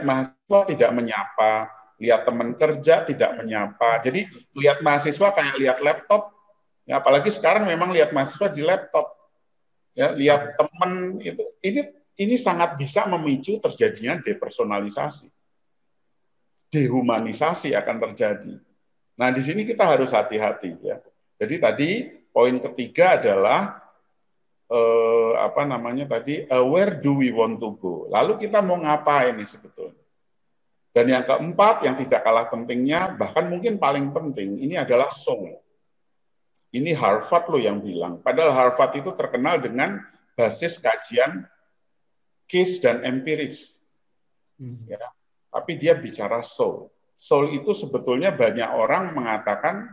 S1: mahasiswa tidak menyapa, lihat teman kerja tidak menyapa. Jadi lihat mahasiswa kayak lihat laptop. Ya, apalagi sekarang memang lihat mahasiswa di laptop, ya, lihat teman itu, ini sangat bisa memicu terjadinya depersonalisasi, dehumanisasi akan terjadi. Nah, di sini kita harus hati-hati, ya. Jadi tadi poin ketiga adalah where do we want to go? Lalu kita mau ngapain nih sebetulnya? Dan yang keempat yang tidak kalah pentingnya, bahkan mungkin paling penting, ini adalah soul. Ini Harvard loh yang bilang. Padahal Harvard itu terkenal dengan basis kajian case dan empiris. Ya, tapi dia bicara soul. Soul itu sebetulnya banyak orang mengatakan,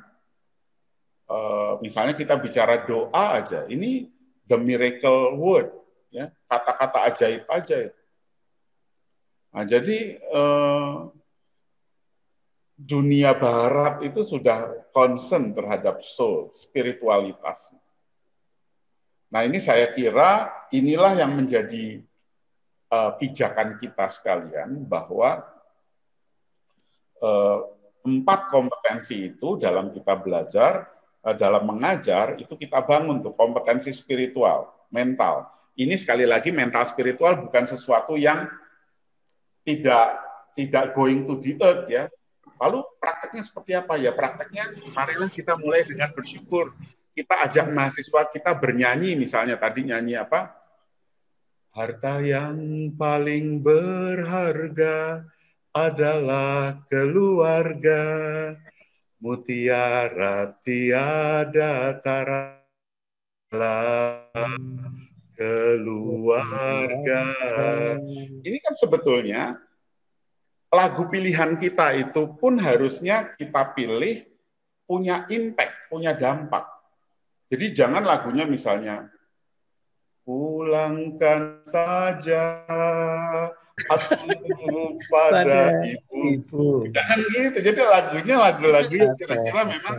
S1: misalnya kita bicara doa aja, ini the miracle word, ya, kata-kata ajaib aja itu. Nah, jadi dunia barat itu sudah concern terhadap soul, spiritualitas. Nah, ini saya kira inilah yang menjadi pijakan kita sekalian, bahwa 4 kompetensi itu dalam kita belajar, dalam mengajar, itu kita bangun tuh kompetensi spiritual, mental. Ini sekali lagi mental spiritual bukan sesuatu yang tidak going to the earth, ya. Lalu prakteknya seperti apa? Ya prakteknya, marilah kita mulai dengan bersyukur. Kita ajak mahasiswa kita bernyanyi, misalnya tadi nyanyi apa? Harta yang paling berharga adalah keluarga, mutiara tiada tara keluarga. Ini kan sebetulnya lagu pilihan kita itu pun harusnya kita pilih punya impact, punya dampak. Jadi jangan lagunya misalnya pulangkan saja aku pada ibu. Jangan gitu. Jadi lagunya lagu-lagu yang kira-kira memang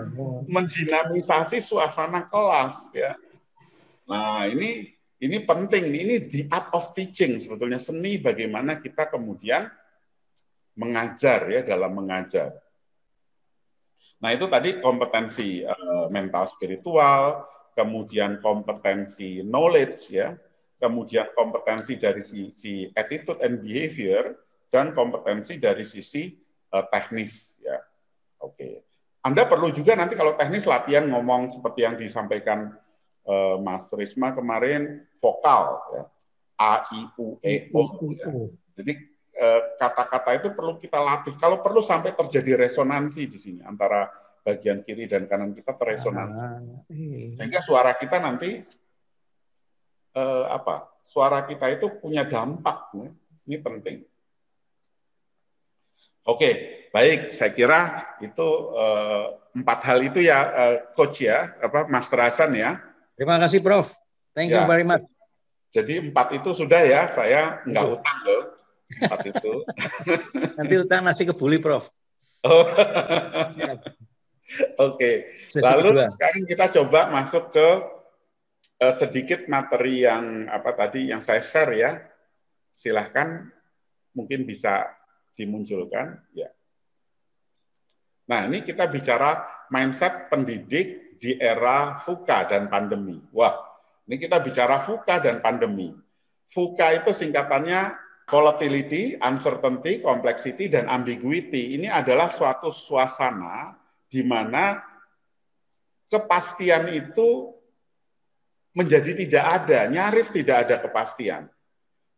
S1: mendinamisasi suasana kelas ya. Nah, ini penting. Ini the art of teaching sebetulnya, seni bagaimana kita kemudian mengajar ya, dalam mengajar. Nah, itu tadi kompetensi mental spiritual, kemudian kompetensi knowledge ya, kemudian kompetensi dari sisi attitude and behavior, dan kompetensi dari sisi teknis ya. Oke. Anda perlu juga nanti kalau teknis latihan ngomong seperti yang disampaikan Mas Risma kemarin, vokal ya. A, I, U, E, O ya. Jadi kata-kata itu perlu kita latih. Kalau perlu sampai terjadi resonansi di sini antara bagian kiri dan kanan kita terresonansi, sehingga suara kita nanti suara kita itu punya dampak. Ya. Ini penting. Oke, baik. Saya kira itu 4 hal itu ya, Coach ya, Master Hasan ya.
S2: Terima kasih, Prof. Thank you very much.
S1: Jadi 4 itu sudah ya, saya nggak utang loh. 4 itu.
S2: Nanti utang nasi kebuli, Prof.
S1: Oh. Oke. Lalu sekarang kita coba masuk ke sedikit materi yang tadi yang saya share ya. Silahkan mungkin bisa dimunculkan ya. Nah, ini kita bicara mindset pendidik di era VUCA dan pandemi. Wah, ini kita bicara VUCA dan pandemi. VUCA itu singkatannya volatility, uncertainty, complexity, dan ambiguity. Ini adalah suatu suasana di mana kepastian itu menjadi tidak ada, nyaris tidak ada kepastian.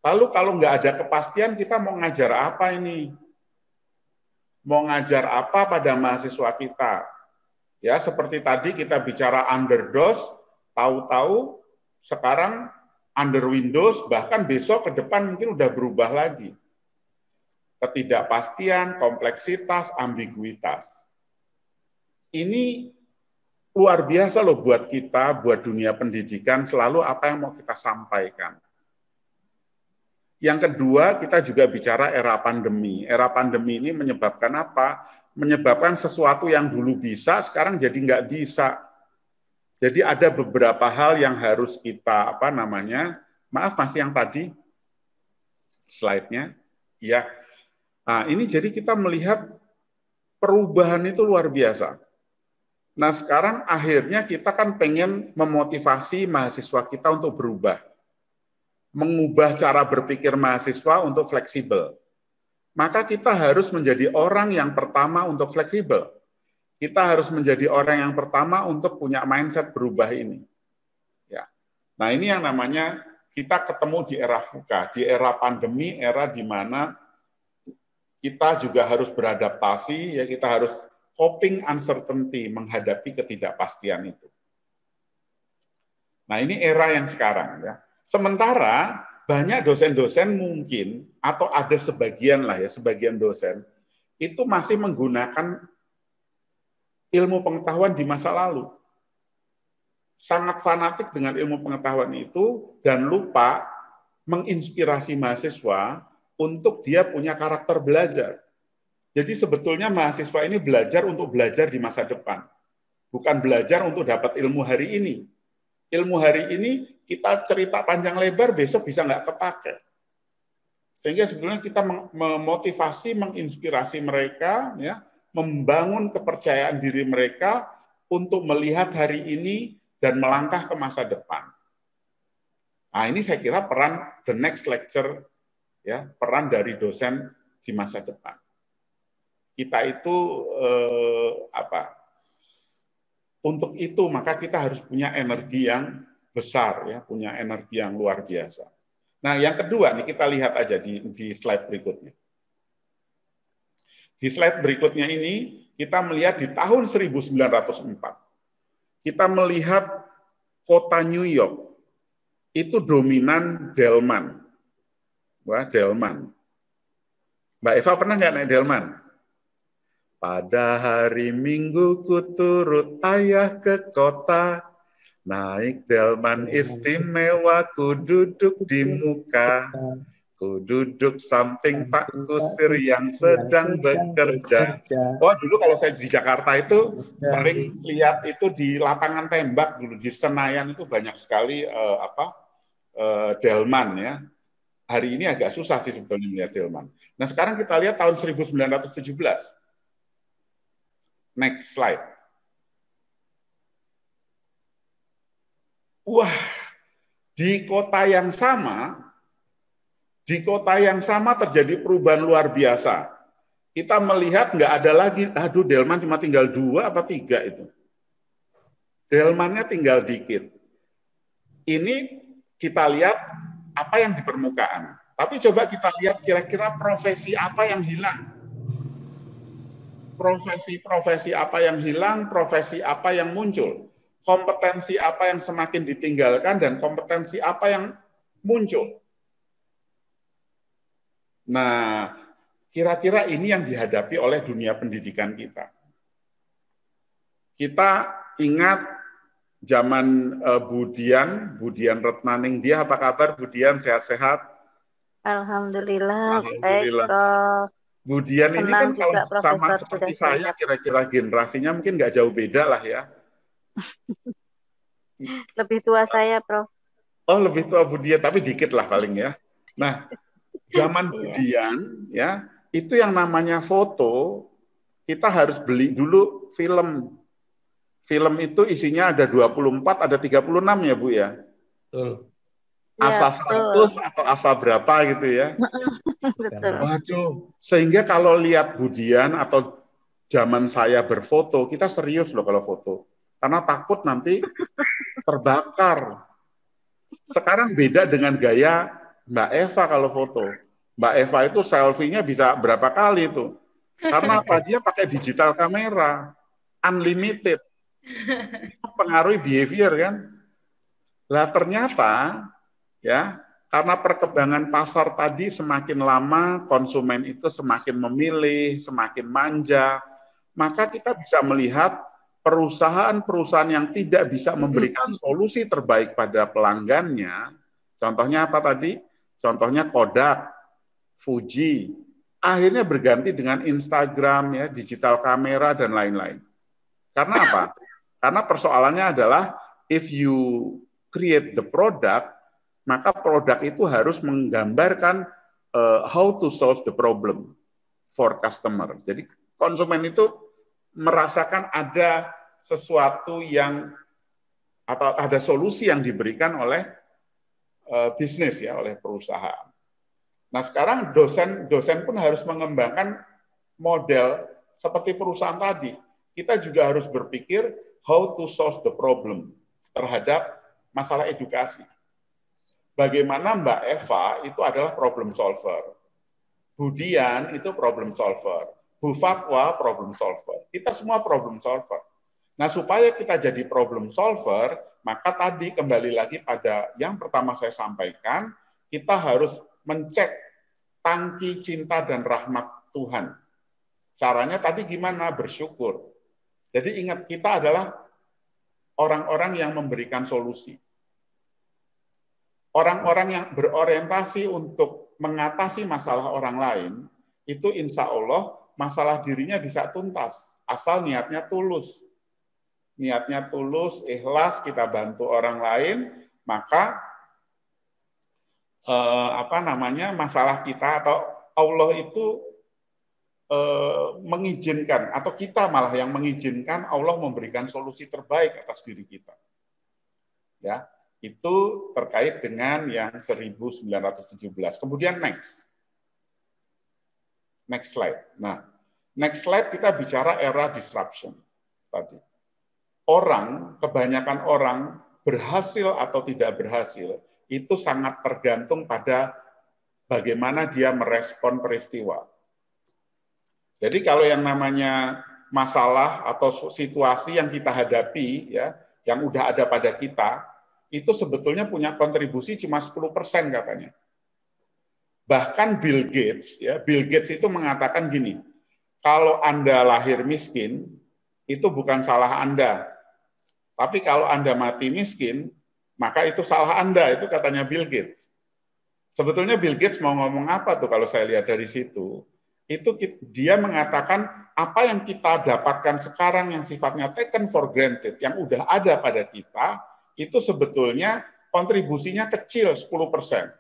S1: Lalu kalau nggak ada kepastian, kita mau ngajar apa ini? Mau ngajar apa pada mahasiswa kita? Ya, seperti tadi kita bicara underdose, tahu-tahu sekarang under Windows, bahkan besok ke depan mungkin udah berubah lagi. Ketidakpastian, kompleksitas, ambiguitas. Ini luar biasa loh buat kita, buat dunia pendidikan, selalu apa yang mau kita sampaikan. Yang kedua, kita juga bicara era pandemi. Era pandemi ini menyebabkan apa? Menyebabkan sesuatu yang dulu bisa, sekarang jadi nggak bisa. Jadi ada beberapa hal yang harus kita, maaf Mas yang tadi, slide-nya. Ya. Nah, ini jadi kita melihat perubahan itu luar biasa. Nah, sekarang akhirnya kita kan pengen memotivasi mahasiswa kita untuk berubah. Mengubah cara berpikir mahasiswa untuk fleksibel. Maka kita harus menjadi orang yang pertama untuk fleksibel. Kita harus menjadi orang yang pertama untuk punya mindset berubah ini. Ya. Nah, ini yang namanya kita ketemu di era VUCA, di era pandemi, era di mana kita juga harus beradaptasi, ya kita harus coping uncertainty, menghadapi ketidakpastian itu. Nah, ini era yang sekarang ya. Sementara banyak dosen-dosen mungkin, atau ada sebagian lah ya, sebagian dosen, itu masih menggunakan ilmu pengetahuan di masa lalu. Sangat fanatik dengan ilmu pengetahuan itu, dan lupa menginspirasi mahasiswa untuk dia punya karakter belajar. Jadi sebetulnya mahasiswa ini belajar untuk belajar di masa depan. Bukan belajar untuk dapat ilmu hari ini. Ilmu hari ini kita cerita panjang lebar, besok bisa nggak kepake. Sehingga sebetulnya kita memotivasi, menginspirasi mereka, ya, membangun kepercayaan diri mereka untuk melihat hari ini dan melangkah ke masa depan. Nah, ini saya kira peran the next lecture, ya, peran dari dosen di masa depan. Kita itu untuk itu maka kita harus punya energi yang besar, ya, punya energi yang luar biasa. Nah, yang kedua nih kita lihat aja di slide berikutnya. Di slide berikutnya ini kita melihat di tahun 1904. Kita melihat kota New York itu dominan delman. Wah, delman. Mbak Eva pernah nggak naik delman? Pada hari Minggu ku turut ayah ke kota, Naik delman istimewa, ku duduk di muka, ku duduk samping Pak Kusir yang sedang bekerja. Oh, dulu kalau saya di Jakarta itu sering lihat itu di lapangan tembak dulu, di Senayan itu banyak sekali delman ya. Hari ini agak susah sih sebetulnya melihat delman. Nah, sekarang kita lihat tahun 1917. Next slide. Wah, di kota yang sama terjadi perubahan luar biasa. Kita melihat nggak ada lagi, aduh delman cuma tinggal 2 apa 3 itu. Delmannya tinggal dikit. Ini kita lihat apa yang di permukaan. Tapi coba kita lihat kira-kira profesi apa yang hilang. Profesi apa yang hilang, profesi apa yang muncul. Kompetensi apa yang semakin ditinggalkan, dan kompetensi apa yang muncul. Nah, kira-kira ini yang dihadapi oleh dunia pendidikan kita. Kita ingat zaman Budian Retnaning, dia apa kabar Budian, sehat-sehat?
S3: Alhamdulillah. Baik, Prof.
S1: Budian ini kan kalau sama seperti saya, kira-kira generasinya mungkin nggak jauh beda lah ya.
S3: Lebih tua saya, Prof.
S1: Oh, lebih tua Budian, tapi dikit lah paling ya. Nah, zaman Budian ya, itu yang namanya foto, kita harus beli dulu film. Film itu isinya ada 24, ada 36 ya, Bu ya?
S2: Betul.
S1: Asa 100 atau asa berapa gitu ya.
S3: Betul.
S1: Waduh, sehingga kalau lihat Budian atau zaman saya berfoto, kita serius loh kalau foto. Karena takut nanti terbakar. Sekarang beda dengan gaya Mbak Eva kalau foto. Mbak Eva itu selfie-nya bisa berapa kali itu. Karena apa? Dia pakai digital kamera, unlimited. Itu pengaruhi behavior kan. Lah ternyata ya, karena perkembangan pasar tadi semakin lama, konsumen itu semakin memilih, semakin manja, maka kita bisa melihat perusahaan-perusahaan yang tidak bisa memberikan solusi terbaik pada pelanggannya. Contohnya apa tadi? Contohnya Kodak, Fuji, akhirnya berganti dengan Instagram, ya, digital kamera, dan lain-lain. Karena apa? Karena persoalannya adalah if you create the product, maka produk itu harus menggambarkan how to solve the problem for customer. Jadi konsumen itu merasakan ada sesuatu yang atau ada solusi yang diberikan oleh bisnis ya, oleh perusahaan. Nah, sekarang dosen pun harus mengembangkan model seperti perusahaan tadi. Kita juga harus berpikir how to solve the problem terhadap masalah edukasi. Bagaimana Mbak Eva itu adalah problem solver. Budian itu problem solver. Bu Fatwa problem solver. Kita semua problem solver. Nah, supaya kita jadi problem solver, maka tadi kembali lagi pada yang pertama saya sampaikan, kita harus mencek tangki cinta dan rahmat Tuhan. Caranya tadi gimana? Bersyukur. Jadi ingat, kita adalah orang-orang yang memberikan solusi. Orang-orang yang berorientasi untuk mengatasi masalah orang lain, itu insya Allah masalah dirinya bisa tuntas, asal niatnya tulus. Niatnya tulus, ikhlas, kita bantu orang lain, maka masalah kita atau Allah itu mengizinkan, atau kita malah yang mengizinkan Allah memberikan solusi terbaik atas diri kita. Ya. Itu terkait dengan yang 1917. Kemudian next slide. Nah, next slide kita bicara era disruption tadi. Kebanyakan orang berhasil atau tidak berhasil itu sangat tergantung pada bagaimana dia merespon peristiwa. Jadi kalau yang namanya masalah atau situasi yang kita hadapi, ya, yang udah ada pada kita, itu sebetulnya punya kontribusi cuma 10% katanya. Bahkan Bill Gates itu mengatakan gini, kalau Anda lahir miskin, itu bukan salah Anda. Tapi kalau Anda mati miskin, maka itu salah Anda, itu katanya Bill Gates. Sebetulnya Bill Gates mau ngomong apa tuh kalau saya lihat dari situ? Itu dia mengatakan apa yang kita dapatkan sekarang yang sifatnya taken for granted, yang udah ada pada kita, itu sebetulnya kontribusinya kecil 10%.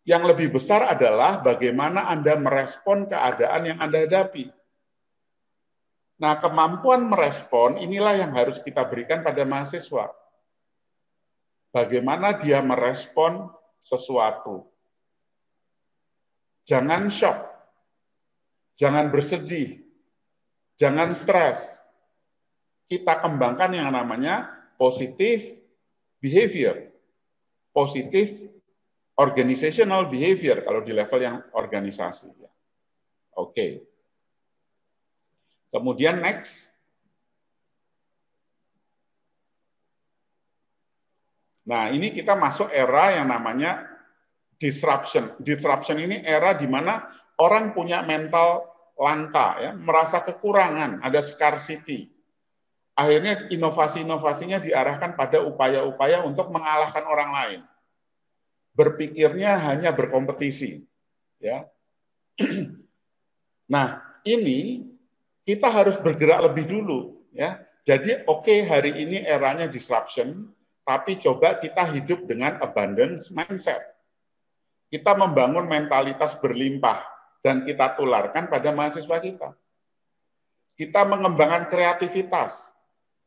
S1: Yang lebih besar adalah bagaimana Anda merespon keadaan yang Anda hadapi. Nah, kemampuan merespon inilah yang harus kita berikan pada mahasiswa. Bagaimana dia merespon sesuatu. Jangan shock, jangan bersedih, jangan stres. Kita kembangkan yang namanya positive behavior, positive organizational behavior kalau di level yang organisasi. Oke. Kemudian next. Nah, ini kita masuk era yang namanya disruption. Disruption ini era di mana orang punya mental langka, ya, merasa kekurangan, ada scarcity. Akhirnya inovasi-inovasinya diarahkan pada upaya-upaya untuk mengalahkan orang lain. Berpikirnya hanya berkompetisi, ya. Nah, ini kita harus bergerak lebih dulu, ya. Jadi oke, hari ini eranya disruption, tapi coba kita hidup dengan abundance mindset. Kita membangun mentalitas berlimpah dan kita tularkan pada mahasiswa kita. Kita mengembangkan kreativitas,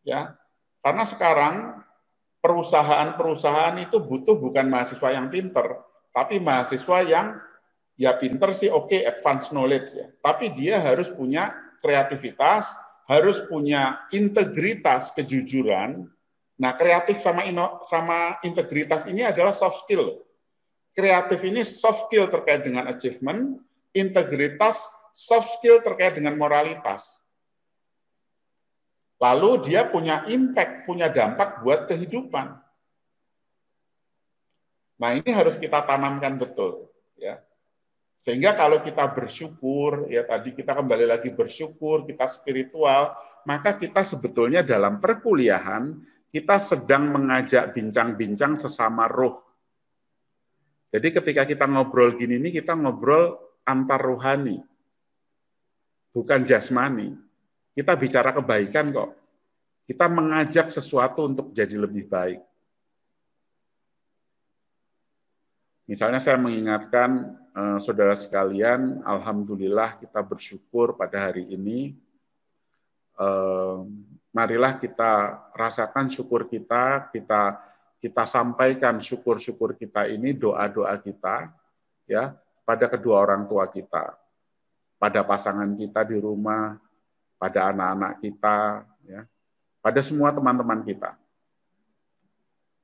S1: ya. Karena sekarang perusahaan-perusahaan itu butuh bukan mahasiswa yang pinter, tapi mahasiswa yang ya pinter sih oke, advanced knowledge ya. Tapi dia harus punya kreativitas, harus punya integritas, kejujuran. Nah, kreatif sama integritas ini adalah soft skill. Kreatif ini soft skill terkait dengan achievement, integritas soft skill terkait dengan moralitas. Lalu dia punya impact, punya dampak buat kehidupan. Nah, ini harus kita tanamkan betul, ya. Sehingga kalau kita bersyukur, ya tadi kita kembali lagi bersyukur, kita spiritual, maka kita sebetulnya dalam perkuliahan kita sedang mengajak bincang-bincang sesama roh. Jadi ketika kita ngobrol gini nih, kita ngobrol antar rohani, bukan jasmani. Kita bicara kebaikan kok. Kita mengajak sesuatu untuk jadi lebih baik. Misalnya saya mengingatkan saudara sekalian, alhamdulillah kita bersyukur pada hari ini. Marilah kita rasakan syukur kita sampaikan syukur-syukur kita ini, doa-doa kita, ya, pada kedua orang tua kita, pada pasangan kita di rumah, pada anak-anak kita, ya, pada semua teman-teman kita.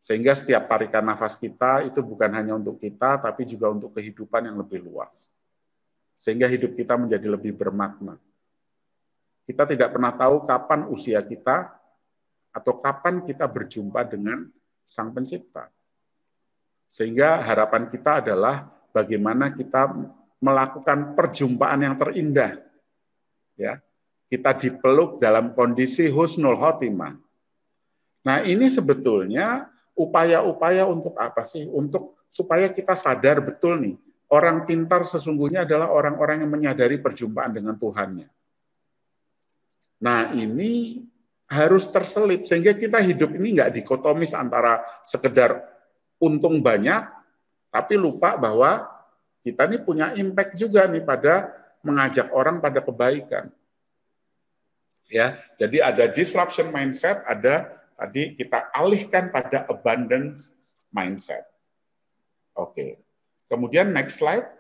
S1: Sehingga setiap tarikan nafas kita itu bukan hanya untuk kita, tapi juga untuk kehidupan yang lebih luas. Sehingga hidup kita menjadi lebih bermakna. Kita tidak pernah tahu kapan usia kita, atau kapan kita berjumpa dengan Sang Pencipta. Sehingga harapan kita adalah bagaimana kita melakukan perjumpaan yang terindah. Ya, kita dipeluk dalam kondisi husnul khotimah. Nah, ini sebetulnya upaya-upaya untuk apa sih? Untuk supaya kita sadar betul nih, orang pintar sesungguhnya adalah orang-orang yang menyadari perjumpaan dengan Tuhannya. Nah, ini harus terselip sehingga kita hidup ini nggak dikotomis antara sekedar untung banyak, tapi lupa bahwa kita ini punya impact juga nih pada mengajak orang pada kebaikan. Ya, jadi ada disruption mindset, ada tadi kita alihkan pada abundance mindset. Oke. Kemudian next slide.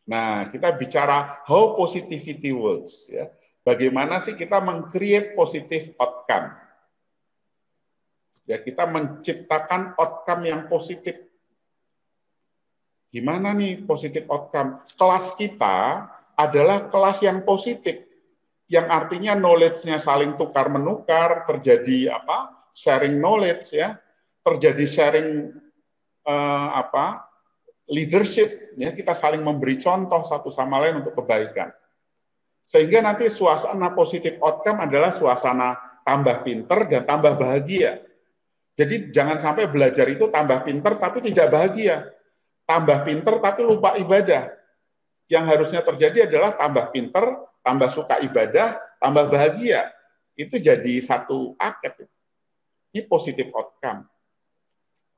S1: Nah, kita bicara how positivity works, ya. Bagaimana sih kita meng-create positive outcome? Ya, kita menciptakan outcome yang positif. Gimana nih positive outcome? Kelas kita adalah kelas yang positif, yang artinya knowledge-nya saling tukar-menukar, terjadi sharing knowledge, ya, terjadi sharing leadership, ya, kita saling memberi contoh satu sama lain untuk kebaikan. Sehingga nanti suasana positif outcome adalah suasana tambah pinter dan tambah bahagia. Jadi jangan sampai belajar itu tambah pinter tapi tidak bahagia. Tambah pinter tapi lupa ibadah. Yang harusnya terjadi adalah tambah pinter, tambah suka ibadah, tambah bahagia. Itu jadi satu paket. Ini positive outcome.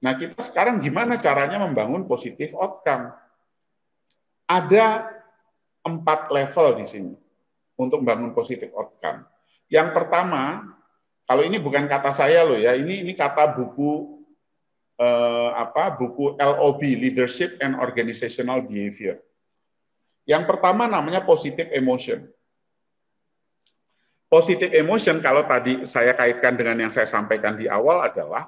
S1: Nah, kita sekarang gimana caranya membangun positive outcome? Ada 4 level di sini untuk membangun positive outcome. Yang pertama, kalau ini bukan kata saya loh ya, ini kata buku buku LOB, Leadership and Organizational Behavior. Yang pertama namanya positive emotion. Positive emotion kalau tadi saya kaitkan dengan yang saya sampaikan di awal adalah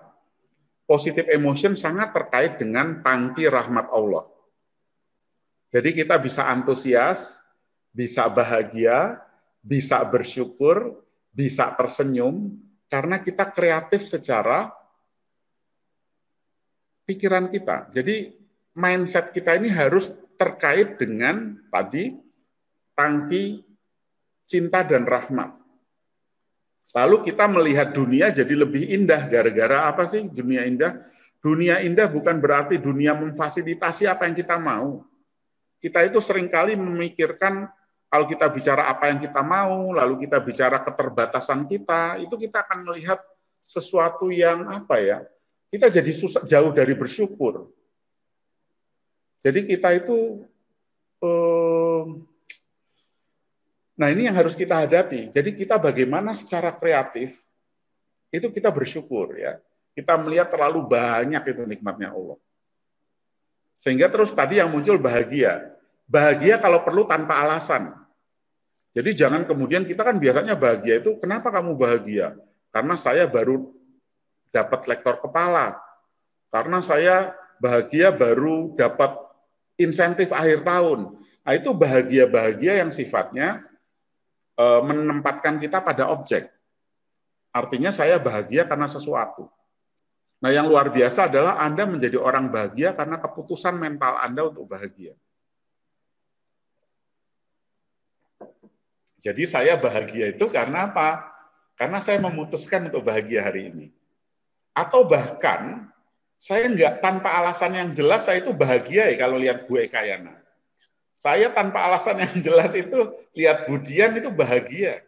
S1: positive emotion sangat terkait dengan tangki rahmat Allah. Jadi kita bisa antusias, bisa bahagia, bisa bersyukur, bisa tersenyum, karena kita kreatif secara pikiran kita. Jadi mindset kita ini harus terkait dengan tadi tangki cinta dan rahmat. Lalu kita melihat dunia jadi lebih indah. Gara-gara apa sih dunia indah? Dunia indah bukan berarti dunia memfasilitasi apa yang kita mau. Kita itu seringkali memikirkan kalau kita bicara apa yang kita mau, lalu kita bicara keterbatasan kita, itu kita akan melihat sesuatu yang apa ya? Kita jadi jauh dari bersyukur. Jadi kita itu nah ini yang harus kita hadapi. Jadi kita bagaimana secara kreatif itu kita bersyukur ya. Kita melihat terlalu banyak itu nikmatnya Allah. Sehingga terus tadi yang muncul bahagia. Bahagia kalau perlu tanpa alasan. Jadi jangan kemudian kita kan biasanya bahagia itu, kenapa kamu bahagia? Karena saya baru dapat lektor kepala. Karena saya bahagia baru dapat insentif akhir tahun. Nah itu bahagia-bahagia yang sifatnya menempatkan kita pada objek. Artinya saya bahagia karena sesuatu. Nah yang luar biasa adalah Anda menjadi orang bahagia karena keputusan mental Anda untuk bahagia. Jadi saya bahagia itu karena apa? Karena saya memutuskan untuk bahagia hari ini. Atau bahkan saya nggak tanpa alasan yang jelas saya itu bahagia ya kalau lihat Bu Ekayana. Saya tanpa alasan yang jelas itu lihat Budian itu bahagia.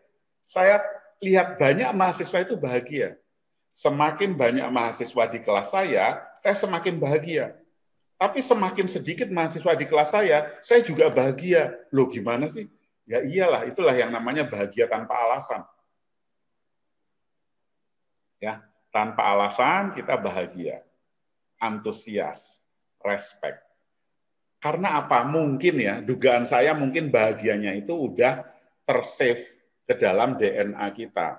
S1: Saya lihat banyak mahasiswa itu bahagia. Semakin banyak mahasiswa di kelas saya semakin bahagia. Tapi semakin sedikit mahasiswa di kelas saya juga bahagia. Loh gimana sih? Ya iyalah, itulah yang namanya bahagia tanpa alasan. Ya, tanpa alasan kita bahagia, antusias, respect. Karena apa? Mungkin ya, dugaan saya mungkin bahagianya itu udah tersave ke dalam DNA kita.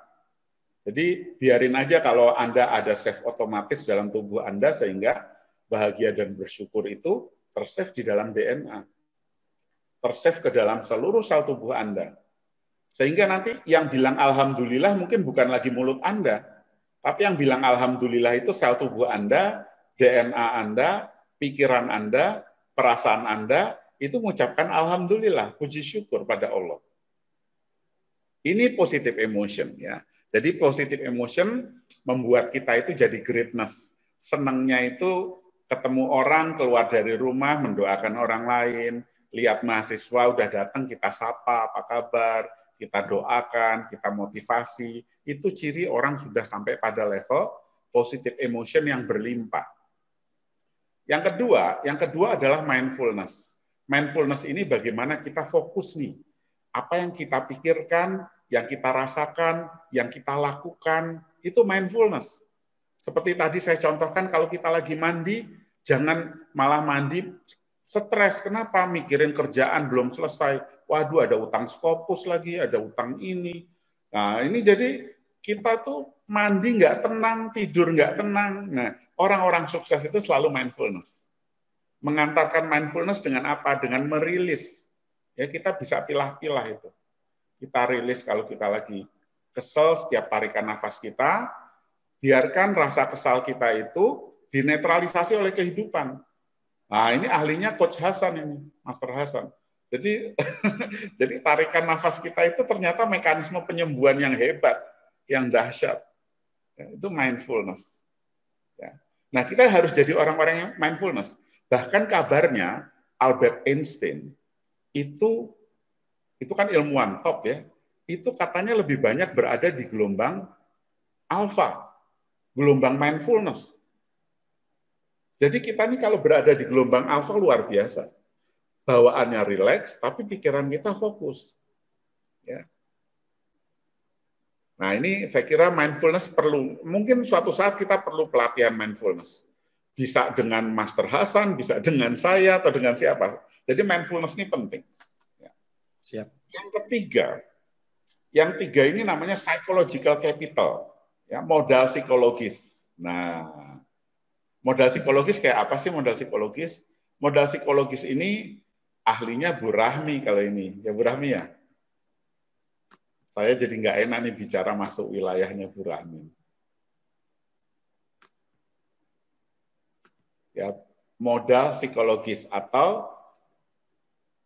S1: Jadi biarin aja kalau Anda ada save otomatis dalam tubuh Anda sehingga bahagia dan bersyukur itu tersave di dalam DNA. Tersave ke dalam seluruh sel tubuh Anda. Sehingga nanti yang bilang alhamdulillah mungkin bukan lagi mulut Anda, tapi yang bilang alhamdulillah itu sel tubuh Anda, DNA Anda, pikiran Anda, perasaan Anda, itu mengucapkan alhamdulillah, puji syukur pada Allah. Ini positive emotion ya. Jadi positive emotion membuat kita itu jadi greatness. Senangnya itu ketemu orang, keluar dari rumah, mendoakan orang lain, lihat mahasiswa udah datang, kita sapa, apa kabar, kita doakan, kita motivasi. Itu ciri orang sudah sampai pada level positive emotion yang berlimpah. Yang kedua adalah mindfulness. Mindfulness ini bagaimana kita fokus nih. Apa yang kita pikirkan, yang kita rasakan, yang kita lakukan, itu mindfulness. Seperti tadi saya contohkan, kalau kita lagi mandi, jangan malah mandi stres. Kenapa? Mikirin kerjaan belum selesai. Waduh, ada utang Skopus lagi, ada utang ini. Nah, ini jadi kita tuh mandi nggak tenang, tidur nggak tenang. Nah, orang-orang sukses itu selalu mindfulness. Mengantarkan mindfulness dengan apa? Dengan merilis. Ya, kita bisa pilah-pilah itu. Kita rilis kalau kita lagi kesel, setiap tarikan nafas kita, biarkan rasa kesal kita itu dinetralisasi oleh kehidupan. Nah, ini ahlinya Coach Hasan ini, Master Hasan. Jadi jadi tarikan nafas kita itu ternyata mekanisme penyembuhan yang hebat. yang dahsyat. Ya, itu mindfulness. Ya. Nah, kita harus jadi orang-orang yang mindfulness. Bahkan kabarnya Albert Einstein itu kan ilmuwan top ya. Itu katanya lebih banyak berada di gelombang alpha, gelombang mindfulness. Jadi kita nih kalau berada di gelombang alpha luar biasa. Bawaannya rileks, tapi pikiran kita fokus. Ya. Nah, ini saya kira mindfulness perlu, mungkin suatu saat kita perlu pelatihan mindfulness. Bisa dengan Master Hasan, bisa dengan saya, atau dengan siapa. Jadi mindfulness ini penting. Ya.
S2: Siap.
S1: Yang tiga ini namanya psychological capital, ya, modal psikologis. Nah, modal psikologis kayak apa sih modal psikologis? Modal psikologis ini ahlinya Bu Rahmi kalau ini, ya Bu Rahmi ya. Saya jadi nggak enak nih bicara masuk wilayahnya Bu Rahmi. Ya, modal psikologis atau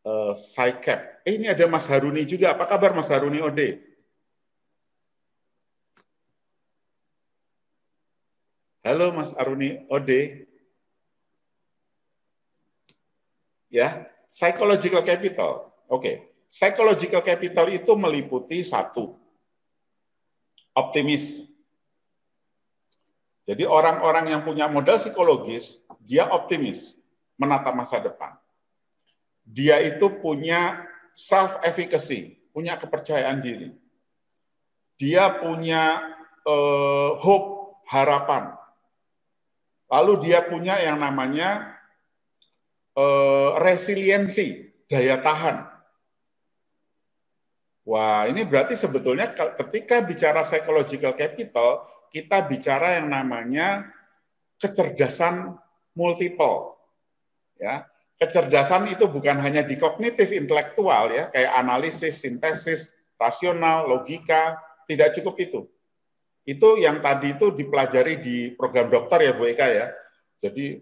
S1: PsyCap. Ini ada Mas Haruni juga. Apa kabar Mas Haruni Ode? Halo Mas Haruni Ode. Ya, psychological capital. Oke. Psychological capital itu meliputi satu, optimis. Jadi orang-orang yang punya modal psikologis, dia optimis menatap masa depan. Dia itu punya self-efficacy, punya kepercayaan diri. Dia punya hope, harapan. Lalu dia punya yang namanya resiliensi, daya tahan. Wah, ini berarti sebetulnya ketika bicara psychological capital, kita bicara yang namanya kecerdasan multiple. Ya, kecerdasan itu bukan hanya di kognitif intelektual ya, kayak analisis, sintesis, rasional, logika, tidak cukup itu. Itu yang tadi itu dipelajari di program dokter ya Bu Eka ya. Jadi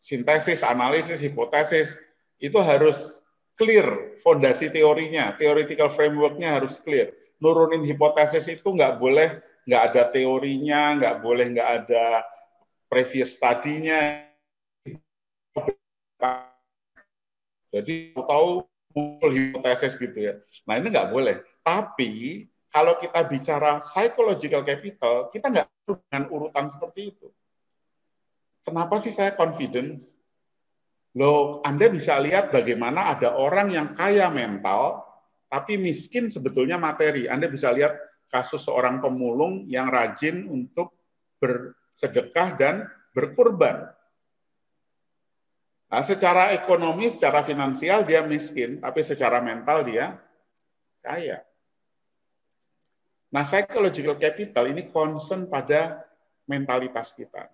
S1: sintesis, analisis, hipotesis itu harus clear fondasi teorinya, theoretical framework-nya harus clear. Nurunin hipotesis itu nggak boleh nggak ada teorinya, nggak boleh nggak ada previous study-nya. Jadi tahu muncul hipotesis gitu ya. Nah ini nggak boleh. Tapi kalau kita bicara psychological capital, kita nggak perlu dengan urutan seperti itu. Kenapa sih saya confidence? Loh, Anda bisa lihat bagaimana ada orang yang kaya mental, tapi miskin sebetulnya materi. Anda bisa lihat kasus seorang pemulung yang rajin untuk bersedekah dan berkurban. Nah, secara ekonomi, secara finansial dia miskin, tapi secara mental dia kaya. Nah, psychological capital ini concern pada mentalitas kita.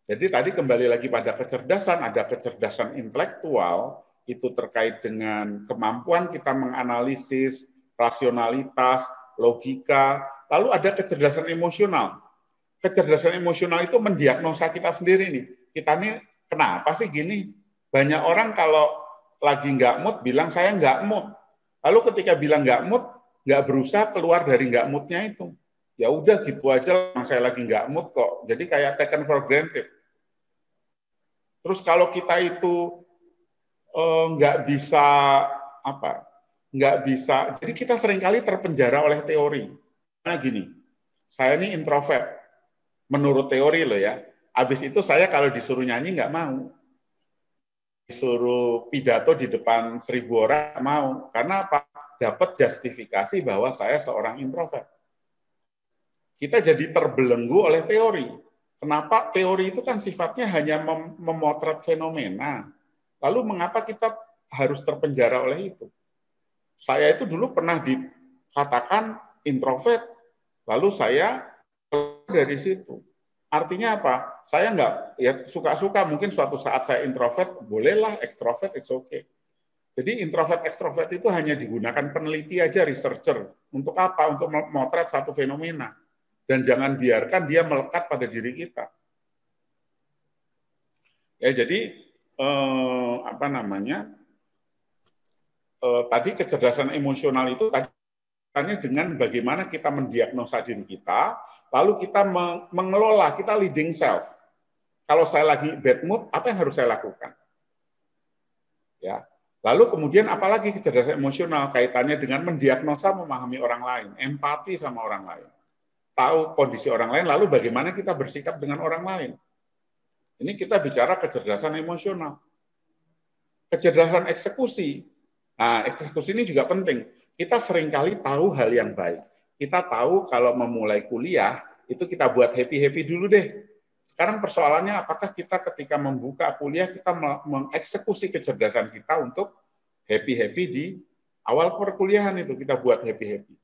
S1: Jadi tadi kembali lagi pada kecerdasan, ada kecerdasan intelektual, itu terkait dengan kemampuan kita menganalisis, rasionalitas, logika, lalu ada kecerdasan emosional. Kecerdasan emosional itu mendiagnosa kita sendiri nih. Kita nih kenapa sih gini? Banyak orang kalau lagi nggak mood bilang saya nggak mood. Lalu ketika bilang nggak mood, nggak berusaha keluar dari nggak moodnya itu. Ya udah gitu aja, saya lagi nggak mood kok. Jadi kayak taken for granted. Terus kalau kita itu nggak bisa apa, nggak bisa. Jadi kita seringkali terpenjara oleh teori. Nah gini, saya ini introvert, menurut teori loh ya. Habis itu saya kalau disuruh nyanyi nggak mau, disuruh pidato di depan 1.000 orang nggak mau. Karena apa? Dapat justifikasi bahwa saya seorang introvert. Kita jadi terbelenggu oleh teori. Kenapa? Teori itu kan sifatnya hanya memotret fenomena. Lalu mengapa kita harus terpenjara oleh itu? Saya itu dulu pernah dikatakan introvert, lalu saya keluar dari situ. Artinya apa? Saya nggak, ya suka-suka, mungkin suatu saat saya introvert, bolehlah ekstrovert, it's okay. Jadi introvert, ekstrovert itu hanya digunakan peneliti aja, researcher. Untuk apa? Untuk memotret satu fenomena. Dan jangan biarkan dia melekat pada diri kita. Ya, jadi apa namanya? Tadi kecerdasan emosional itu tadi Kaitannya dengan bagaimana kita mendiagnosa diri kita, lalu kita mengelola, kita leading self. Kalau saya lagi bad mood, apa yang harus saya lakukan? Ya. Lalu kemudian apalagi kecerdasan emosional kaitannya dengan mendiagnosa, memahami orang lain, empati sama orang lain. Tahu kondisi orang lain, lalu bagaimana kita bersikap dengan orang lain. Ini kita bicara kecerdasan emosional. Kecerdasan eksekusi. Nah, eksekusi ini juga penting. Kita seringkali tahu hal yang baik. Kita tahu kalau memulai kuliah, itu kita buat happy-happy dulu deh. Sekarang persoalannya apakah kita ketika membuka kuliah, kita mengeksekusi kecerdasan kita untuk happy-happy di awal perkuliahan itu, kita buat happy-happy.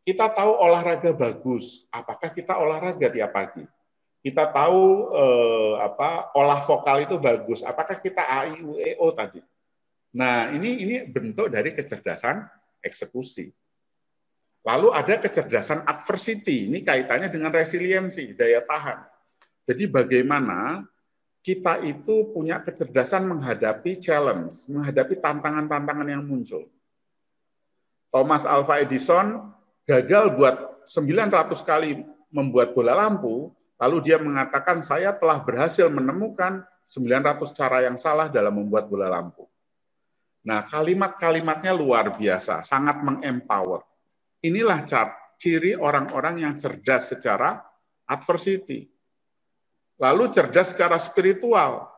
S1: Kita tahu olahraga bagus, apakah kita olahraga tiap pagi? Kita tahu olah vokal itu bagus, apakah kita A, I, U, E, O tadi? Nah, ini bentuk dari kecerdasan eksekusi. Lalu ada kecerdasan adversity, ini kaitannya dengan resiliensi, daya tahan. Jadi bagaimana kita itu punya kecerdasan menghadapi challenge, menghadapi tantangan-tantangan yang muncul. Thomas Alva Edison gagal buat 900 kali membuat bola lampu, lalu dia mengatakan, saya telah berhasil menemukan 900 cara yang salah dalam membuat bola lampu. Nah, kalimat-kalimatnya luar biasa, sangat mengempower. Inilah ciri orang-orang yang cerdas secara adversity. Lalu cerdas secara spiritual.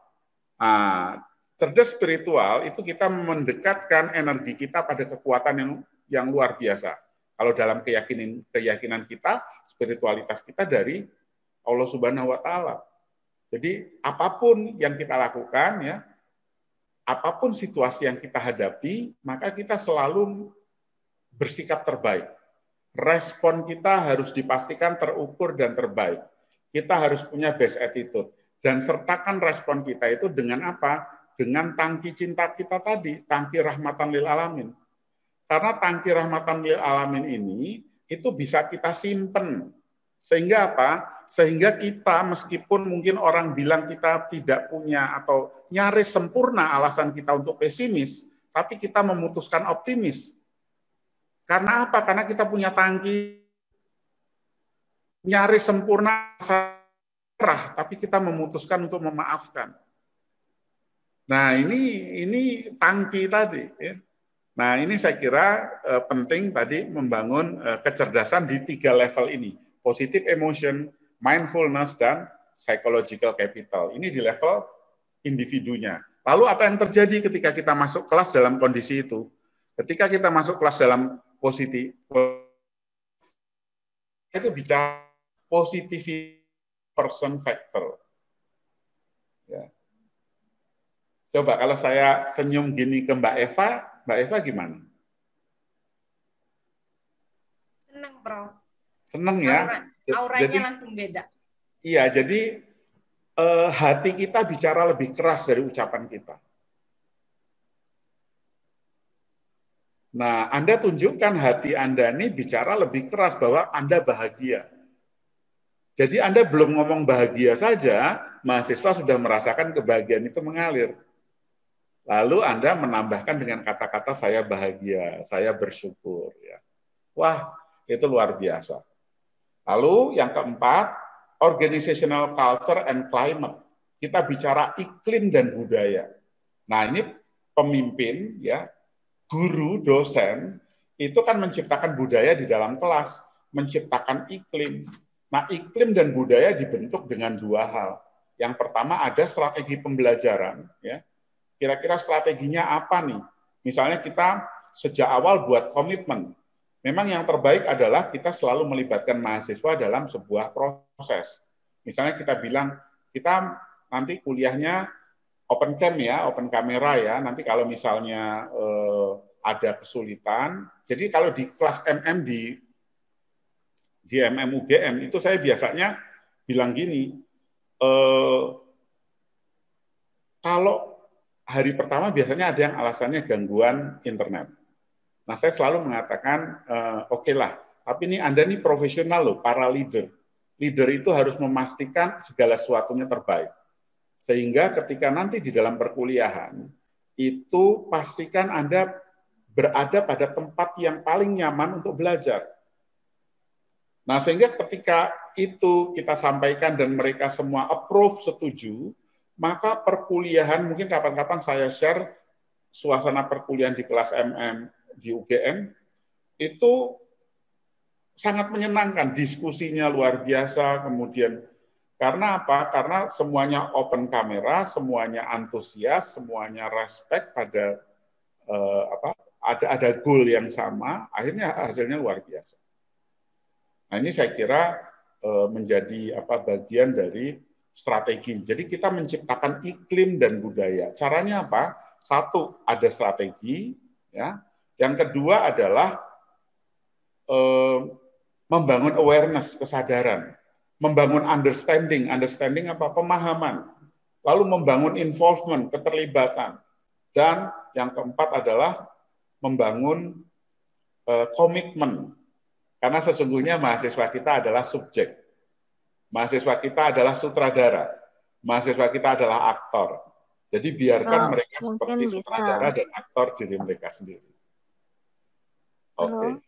S1: Nah, cerdas spiritual itu kita mendekatkan energi kita pada kekuatan yang luar biasa. Kalau dalam keyakinan kita, spiritualitas kita dari Allah Subhanahu wa Ta'ala. Jadi apapun yang kita lakukan, ya, apapun situasi yang kita hadapi, maka kita selalu bersikap terbaik. Respon kita harus dipastikan terukur dan terbaik. Kita harus punya best attitude. Dan sertakan respon kita itu dengan apa? Dengan tangki cinta kita tadi, tangki rahmatan lil alamin. Karena tangki rahmatan lil alamin ini, itu bisa kita simpen. Sehingga apa? Sehingga kita meskipun mungkin orang bilang kita tidak punya atau nyaris sempurna alasan kita untuk pesimis, tapi kita memutuskan optimis. Karena apa? Karena kita punya tangki nyaris sempurna, tapi kita memutuskan untuk memaafkan. Nah, ini tangki tadi. Ya. Nah, ini saya kira penting tadi membangun kecerdasan di 3 level ini. Positive emotion, mindfulness, dan psychological capital. Ini di level individunya. Lalu apa yang terjadi ketika kita masuk kelas dalam kondisi itu? Ketika kita masuk kelas dalam positif, itu bicara positivity person factor. Ya. Coba kalau saya senyum gini ke Mbak Eva gimana?
S4: Seneng, Prof.
S1: Seneng ya?
S4: Auranya
S1: jadi,
S4: langsung beda.
S1: Iya, jadi hati kita bicara lebih keras dari ucapan kita. Nah, Anda tunjukkan hati Anda ini bicara lebih keras bahwa Anda bahagia. Jadi Anda belum ngomong bahagia saja, mahasiswa sudah merasakan kebahagiaan itu mengalir. Lalu Anda menambahkan dengan kata-kata saya bahagia, saya bersyukur. Ya. Wah, itu luar biasa. Lalu yang keempat, organizational culture and climate. Kita bicara iklim dan budaya. Nah, ini pemimpin, ya, guru, dosen, itu kan menciptakan budaya di dalam kelas, menciptakan iklim. Nah, iklim dan budaya dibentuk dengan 2 hal. Yang pertama ada strategi pembelajaran. Ya. Kira-kira strateginya apa nih? Misalnya kita sejak awal buat komitmen. Memang yang terbaik adalah kita selalu melibatkan mahasiswa dalam sebuah proses. Misalnya kita bilang, kita nanti kuliahnya open cam ya, open kamera ya. Nanti kalau misalnya ada kesulitan, jadi kalau di kelas MM di MM UGM itu saya biasanya bilang gini, kalau hari pertama biasanya ada yang alasannya gangguan internet. Nah saya selalu mengatakan, oke lah, tapi ini Anda nih profesional loh, para leader. Leader itu harus memastikan segala sesuatunya terbaik. Sehingga ketika nanti di dalam perkuliahan, itu pastikan Anda berada pada tempat yang paling nyaman untuk belajar. Nah, sehingga ketika itu kita sampaikan dan mereka semua approve, setuju, maka perkuliahan, mungkin kapan-kapan saya share suasana perkuliahan di kelas MM di UGM, itu sangat menyenangkan, diskusinya luar biasa, kemudian karena apa? Karena semuanya open kamera, semuanya antusias, semuanya respect pada ada goal yang sama, akhirnya hasilnya luar biasa. Nah, ini saya kira menjadi bagian dari strategi. Jadi kita menciptakan iklim dan budaya. Caranya apa? Satu, ada strategi, ya. Yang kedua adalah membangun awareness, kesadaran, membangun understanding apa? Pemahaman. Lalu membangun involvement, keterlibatan. Dan yang keempat adalah membangun komitmen. Karena sesungguhnya mahasiswa kita adalah subjek. Mahasiswa kita adalah sutradara. Mahasiswa kita adalah aktor. Jadi biarkan mereka seperti sutradara dan aktor diri mereka sendiri. Oke.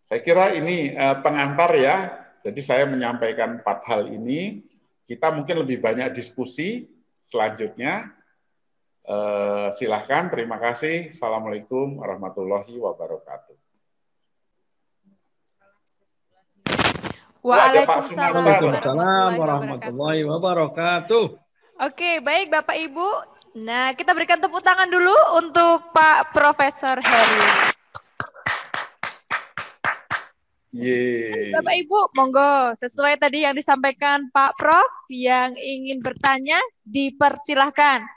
S1: Saya kira ini pengantar ya. Jadi saya menyampaikan 4 hal ini. Kita mungkin lebih banyak diskusi selanjutnya. Silahkan, terima kasih. Assalamualaikum warahmatullahi wabarakatuh.
S2: Waalaikumsalam warahmatullahi wabarakatuh.
S5: Oke, baik Bapak Ibu. Nah, kita berikan tepuk tangan dulu untuk Pak Profesor Heri.
S1: Yeay.
S5: Bapak Ibu, monggo sesuai tadi yang disampaikan Pak Prof, yang ingin bertanya dipersilahkan.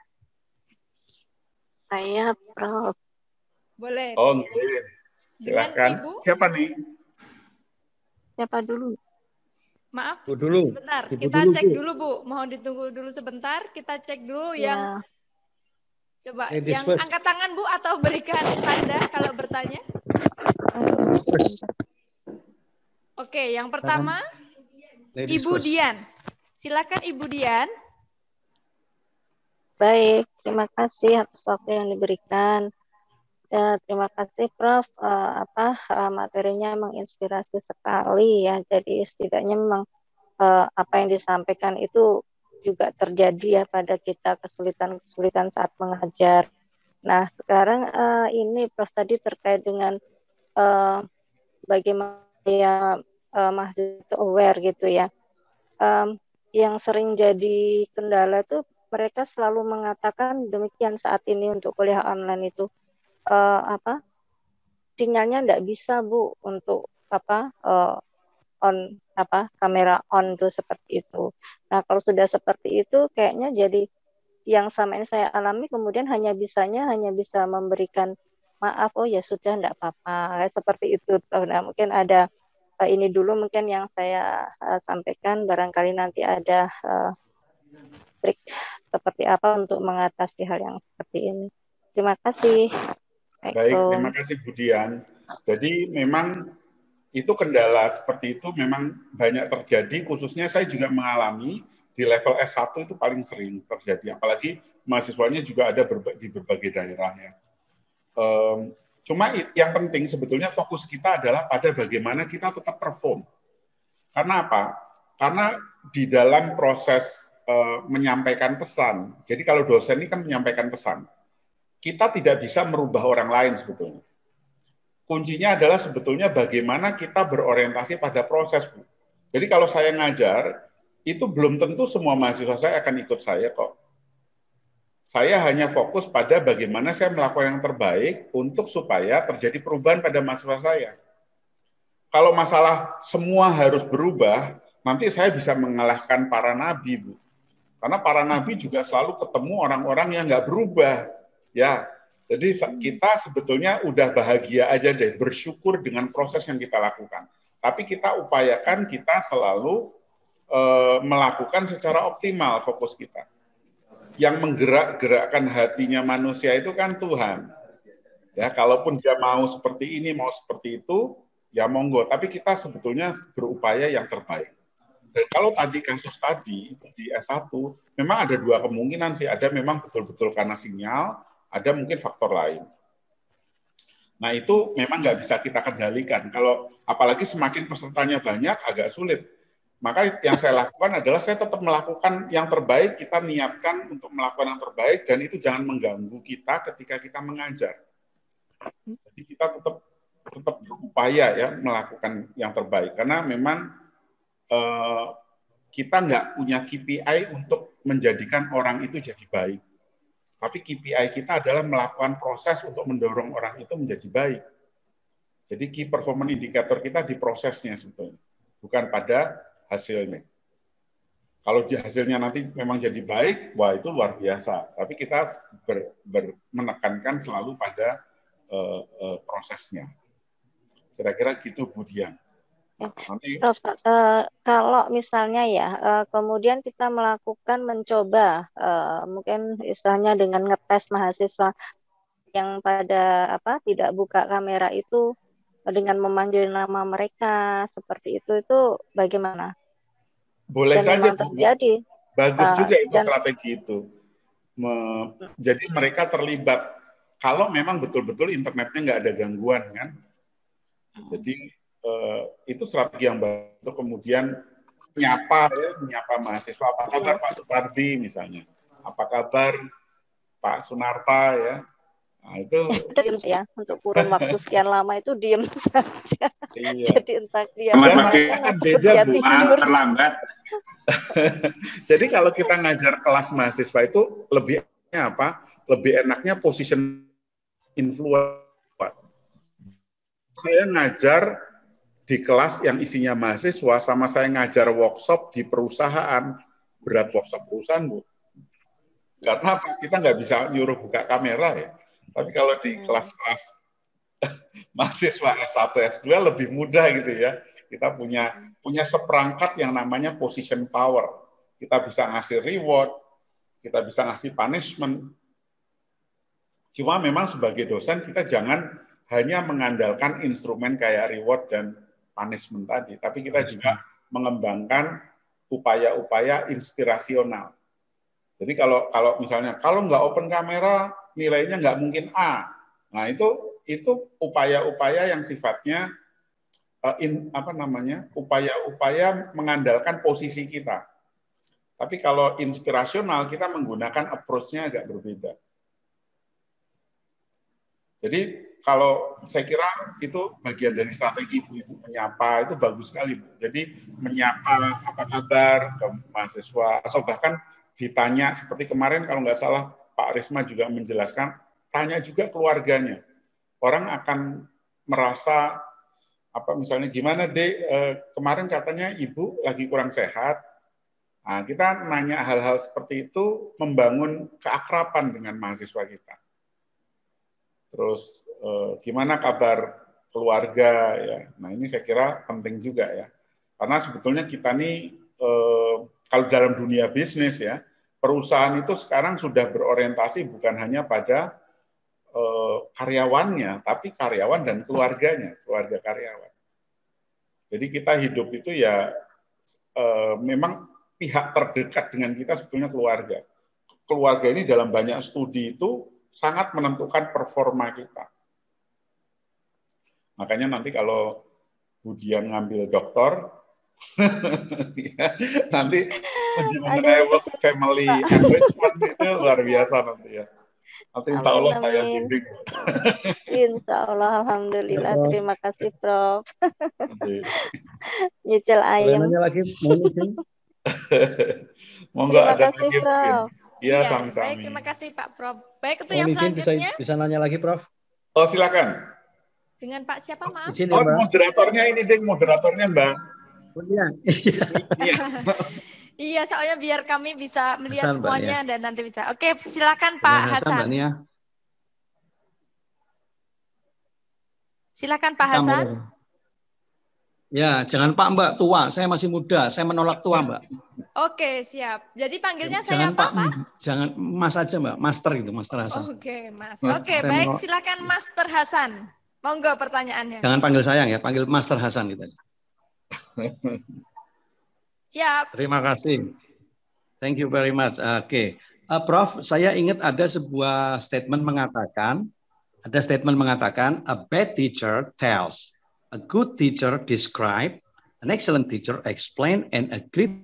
S3: Saya Prof.
S5: Boleh.
S1: Oh, silakan.
S5: Ibu.
S1: Siapa nih?
S3: Siapa dulu?
S5: Maaf,
S2: Bu dulu.
S5: sebentar.
S2: Ibu
S5: Kita
S2: dulu,
S5: cek
S2: Bu.
S5: dulu, Bu. Mohon ditunggu dulu sebentar. Kita cek dulu
S3: Ya.
S5: yang coba
S2: Ladies
S5: yang
S2: first.
S5: angkat tangan, Bu, atau berikan tanda kalau bertanya. Oke, yang pertama
S2: Ladies
S5: Ibu
S2: first.
S5: Dian. Silakan Ibu Dian.
S3: Baik, terima kasih atas waktu yang diberikan. Ya, terima kasih Prof. Materinya menginspirasi sekali ya. Jadi setidaknya memang apa yang disampaikan itu juga terjadi ya pada kita kesulitan-kesulitan saat mengajar. Nah, sekarang ini Prof tadi terkait dengan bagaimana ya mahasiswa aware gitu ya. Yang sering jadi kendala tuh mereka selalu mengatakan demikian saat ini untuk kuliah online itu sinyalnya enggak bisa Bu untuk kamera on tuh seperti itu. Nah, kalau sudah seperti itu kayaknya jadi yang sama ini saya alami, kemudian hanya bisa memberikan maaf, oh ya sudah enggak apa-apa, seperti itu. Nah, mungkin ada ini dulu mungkin yang saya sampaikan, barangkali nanti ada trik seperti apa untuk mengatasi hal yang seperti ini. Terima kasih.
S1: Baik, terima kasih Bu Dian. Jadi memang itu kendala seperti itu memang banyak terjadi, khususnya saya juga mengalami di level S1 itu paling sering terjadi, apalagi mahasiswanya juga ada di berbagai daerah ya. Cuma yang penting sebetulnya fokus kita adalah pada bagaimana kita tetap perform. Karena apa? Karena di dalam proses menyampaikan pesan, jadi kalau dosen ini kan menyampaikan pesan, kita tidak bisa merubah orang lain sebetulnya. Kuncinya adalah sebetulnya bagaimana kita berorientasi pada proses, Bu. Jadi kalau saya ngajar, itu belum tentu semua mahasiswa saya akan ikut saya kok. Saya hanya fokus pada bagaimana saya melakukan yang terbaik untuk supaya terjadi perubahan pada mahasiswa saya. Kalau masalah semua harus berubah, nanti saya bisa mengalahkan para nabi, Bu. Karena para nabi juga selalu ketemu orang-orang yang nggak berubah. Ya, jadi kita sebetulnya udah bahagia aja deh, bersyukur dengan proses yang kita lakukan. Tapi kita upayakan kita selalu melakukan secara optimal fokus kita. Yang menggerak-gerakkan hatinya manusia itu kan Tuhan. Ya, kalaupun dia mau seperti ini, mau seperti itu, ya monggo. Tapi kita sebetulnya berupaya yang terbaik. Dan kalau tadi kasus tadi itu di S1, memang ada 2 kemungkinan sih. Ada memang betul-betul karena sinyal, ada mungkin faktor lain. Nah, itu memang nggak bisa kita kendalikan. Kalau apalagi semakin pesertanya banyak, agak sulit. Maka yang saya lakukan adalah saya tetap melakukan yang terbaik, kita niatkan untuk melakukan yang terbaik, dan itu jangan mengganggu kita ketika kita mengajar. Jadi kita tetap berupaya ya melakukan yang terbaik, karena memang kita nggak punya KPI untuk menjadikan orang itu jadi baik. Tapi KPI kita adalah melakukan proses untuk mendorong orang itu menjadi baik. Jadi key performance indicator kita di prosesnya sebetulnya, bukan pada hasilnya. Kalau hasilnya nanti memang jadi baik, wah itu luar biasa. Tapi kita menekankan selalu pada prosesnya. Kira-kira gitu, Bu Dian.
S3: Nanti, Prof, kalau misalnya ya, kemudian kita mencoba, mungkin istilahnya dengan ngetes mahasiswa yang pada tidak buka kamera itu dengan memanggil nama mereka seperti itu bagaimana?
S1: Boleh
S3: dan
S1: saja, Bu.
S3: Terjadi.
S1: Bagus juga itu strategi itu. Jadi mereka terlibat. Kalau memang betul-betul internetnya nggak ada gangguan kan, jadi itu strategi yang bagus untuk kemudian menyapa mahasiswa. Apa kabar Pak Supardi misalnya? Apa kabar Pak Sunarta ya? Nah, itu
S3: ya untuk kurun waktu sekian lama itu diam saja.
S1: Iya.
S3: Jadi entah dia
S1: kan beda Bu, terlambat. Jadi kalau kita ngajar kelas mahasiswa itu lebih enaknya position influence. Saya ngajar di kelas yang isinya mahasiswa sama saya ngajar workshop di perusahaan, berat workshop perusahaan, Bu. Karena kita nggak bisa nyuruh buka kamera ya. Tapi kalau di kelas-kelas mahasiswa S1, S2 lebih mudah gitu ya. Kita punya seperangkat yang namanya position power. Kita bisa ngasih reward, kita bisa ngasih punishment. Cuma memang sebagai dosen kita jangan hanya mengandalkan instrumen kayak reward dan punishment tadi, tapi kita juga mengembangkan upaya-upaya inspirasional. Jadi kalau misalnya kalau nggak open kamera nilainya nggak mungkin A. Nah itu upaya-upaya yang sifatnya upaya-upaya mengandalkan posisi kita. Tapi kalau inspirasional kita menggunakan approach-nya agak berbeda. Jadi kalau saya kira itu bagian dari strategi ibu-ibu menyapa itu bagus sekali, Bu. Jadi menyapa apa kabar ke mahasiswa atau bahkan ditanya seperti kemarin kalau nggak salah Pak Risma juga menjelaskan, tanya juga keluarganya. Orang akan merasa misalnya gimana Dek, kemarin katanya ibu lagi kurang sehat. Nah, kita nanya hal-hal seperti itu membangun keakraban dengan mahasiswa kita. Terus gimana kabar keluarga ya. Nah, ini saya kira penting juga ya. Karena sebetulnya kita nih kalau dalam dunia bisnis ya, perusahaan itu sekarang sudah berorientasi bukan hanya pada karyawannya, tapi karyawan dan keluarganya, keluarga karyawan. Jadi kita hidup itu ya memang pihak terdekat dengan kita sebetulnya keluarga. Keluarga ini dalam banyak studi itu sangat menentukan performa kita. Makanya nanti kalau Bu Dian ngambil doktor, nanti studi mengenai work family enrichment itu luar biasa nanti ya. Nanti insya Allah saya bimbing.
S3: Insya Allah, alhamdulillah. Terima kasih Prof. Nyicil ayam.
S2: Nanya lagi,
S1: monggo ada
S3: kasih,
S1: lagi
S3: Prof.
S1: Iya,
S4: ya,
S1: sami-sami.
S4: Baik, terima kasih Pak Prof. Baik, itu yang selanjutnya.
S2: Bisa nanya lagi, Prof?
S1: Oh, silakan.
S4: Dengan Pak siapa, maaf?
S2: Izin, ya, Mbak.
S1: Moderatornya ini, Ding, moderatornya Mbak.
S2: Oh, iya.
S4: Iya, soalnya biar kami bisa melihat
S2: Hasan,
S4: semuanya dan nanti bisa. Oke, silakan Pak Hasan. Silakan Pak Hasan.
S2: Ya, jangan Pak, Mbak, tua. Saya masih muda. Saya menolak tua, Mbak.
S4: Oke, siap. Jadi panggilnya
S2: jangan
S4: saya Pak?
S2: Jangan Mas aja, Mbak. Master gitu, Master Hasan.
S4: Oke, Mas. Oke, baik. Silakan Master Hasan. Monggo pertanyaannya.
S2: Jangan panggil sayang ya, panggil Master Hasan gitu aja.
S4: Siap.
S2: Terima kasih. Thank you very much. Oke. Prof, saya ingat ada sebuah statement mengatakan Ada statement mengatakan, a bad teacher tells, a good teacher describe, an excellent teacher explain, and a great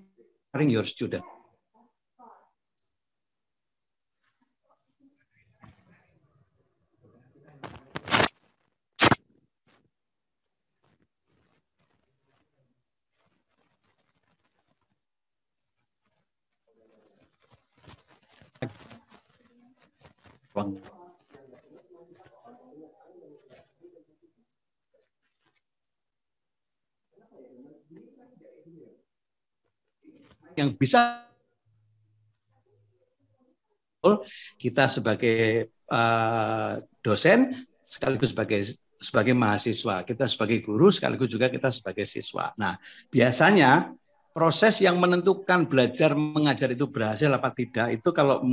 S2: teacher your student. Yang bisa kita sebagai dosen sekaligus sebagai mahasiswa, kita sebagai guru sekaligus juga kita sebagai siswa. Nah, biasanya proses yang menentukan belajar mengajar itu berhasil apa tidak itu kalau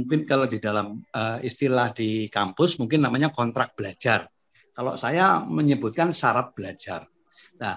S2: di dalam istilah di kampus mungkin namanya kontrak belajar. Kalau saya menyebutkan syarat belajar. Nah,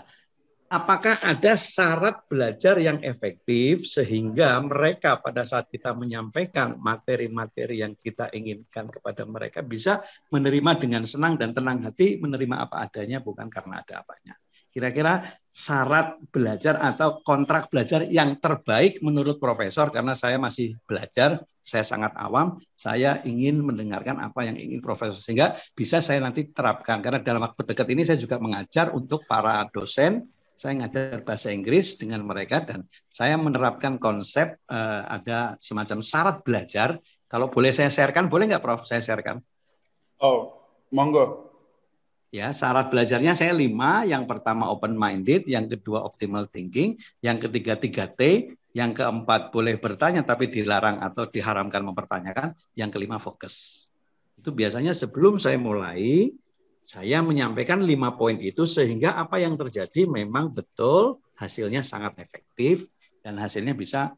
S2: apakah ada syarat belajar yang efektif sehingga mereka pada saat kita menyampaikan materi-materi yang kita inginkan kepada mereka bisa menerima dengan senang dan tenang hati, menerima apa adanya bukan karena ada apanya. Kira-kira syarat belajar atau kontrak belajar yang terbaik menurut profesor, karena saya masih belajar, saya sangat awam, saya ingin mendengarkan apa yang ingin profesor, sehingga bisa saya nanti terapkan. Karena dalam waktu dekat ini saya juga mengajar untuk para dosen, saya ngajar bahasa Inggris dengan mereka dan saya menerapkan konsep ada semacam syarat belajar. Kalau boleh saya sharekan, boleh nggak Prof? Saya sharekan.
S1: Oh, monggo.
S2: Ya, syarat belajarnya saya 5. Yang pertama open-minded, yang kedua optimal thinking, yang ketiga 3T, yang keempat boleh bertanya tapi dilarang atau diharamkan mempertanyakan, yang kelima fokus. Itu biasanya sebelum saya mulai, saya menyampaikan 5 poin itu sehingga apa yang terjadi memang betul hasilnya sangat efektif dan hasilnya bisa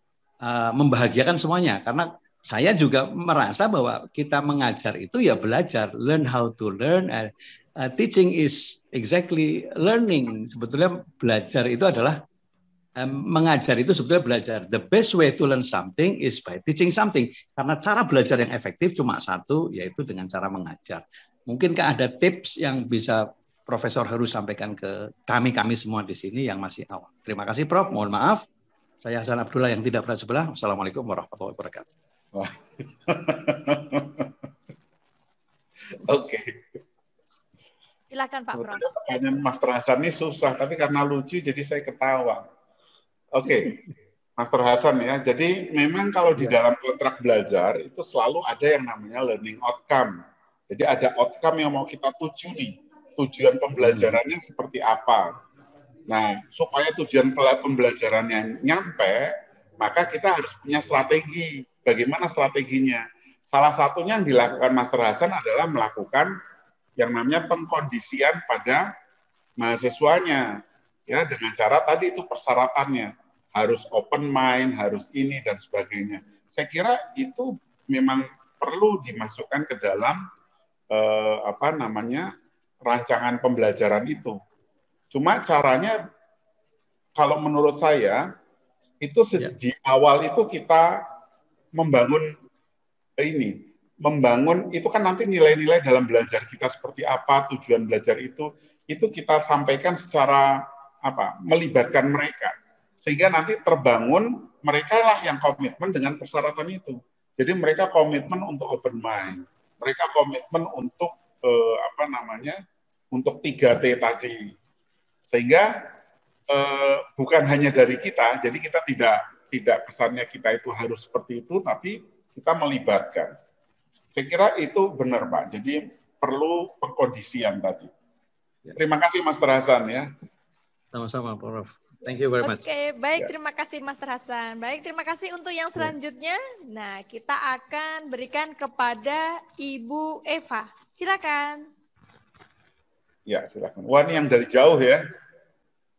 S2: membahagiakan semuanya. Karena saya juga merasa bahwa kita mengajar itu ya belajar, learn how to learn. Teaching is exactly learning. Sebetulnya belajar itu adalah mengajar itu sebetulnya belajar. The best way to learn something is by teaching something. Karena cara belajar yang efektif cuma satu, yaitu dengan cara mengajar. Mungkinkah ada tips yang bisa Profesor Heru sampaikan ke kami semua di sini yang masih awam? Terima kasih Prof. Mohon maaf. Saya Hasan Abdullah yang tidak berada sebelah. Assalamualaikum warahmatullahi wabarakatuh.
S1: Oke.
S4: Silakan Pak Prof.
S1: Pertanyaan Master Hasan ini susah, tapi karena lucu jadi saya ketawa. Oke, Master Hasan ya. Jadi memang kalau di dalam kontrak belajar itu selalu ada yang namanya learning outcome. Jadi ada outcome yang mau kita tuju nih. Tujuan pembelajarannya seperti apa. Nah, supaya tujuan pembelajarannya nyampe, maka kita harus punya strategi. Bagaimana strateginya? Salah satunya yang dilakukan Master Hasan adalah melakukan yang namanya pengkondisian pada mahasiswanya. Ya, dengan cara tadi itu persyaratannya. Harus open mind, harus ini, dan sebagainya. Saya kira itu memang perlu dimasukkan ke dalam rancangan pembelajaran itu. Cuma caranya, kalau menurut saya, itu di awal itu kita membangun itu kan nanti nilai-nilai dalam belajar kita seperti apa, tujuan belajar itu kita sampaikan secara melibatkan mereka. Sehingga nanti terbangun, mereka lah yang komitmen dengan persyaratan itu. Jadi mereka komitmen untuk open mind. Mereka komitmen untuk untuk 3T tadi. Sehingga bukan hanya dari kita, jadi kita tidak pesannya kita itu harus seperti itu, tapi kita melibatkan. Saya kira itu benar Pak. Jadi perlu pengkondisian tadi. Terima kasih Master Hasan ya.
S2: Sama-sama Prof. Thank you very much.
S4: Oke, baik, terima kasih Master Hasan. Baik, terima kasih untuk yang selanjutnya. Nah, kita akan berikan kepada Ibu Eva. Silakan.
S1: Ya, silakan. Wah, ini yang dari jauh ya.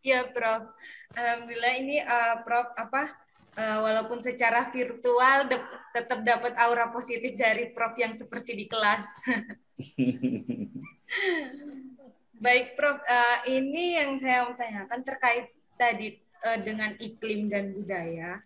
S6: Ya, Prof. Alhamdulillah ini Prof walaupun secara virtual tetap dapat aura positif dari Prof yang seperti di kelas. Baik, Prof. Ini yang saya mau tanyakan terkait tadi dengan iklim dan budaya.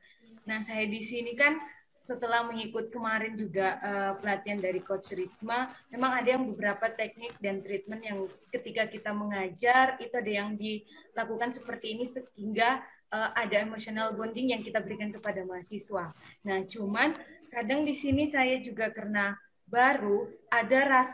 S6: Nah, saya di sini kan setelah mengikut kemarin juga pelatihan dari Coach Ritsma, memang ada yang beberapa teknik dan treatment yang ketika kita mengajar itu ada yang dilakukan seperti ini sehingga ada emotional bonding yang kita berikan kepada mahasiswa. Nah, cuman kadang di sini saya juga karena baru ada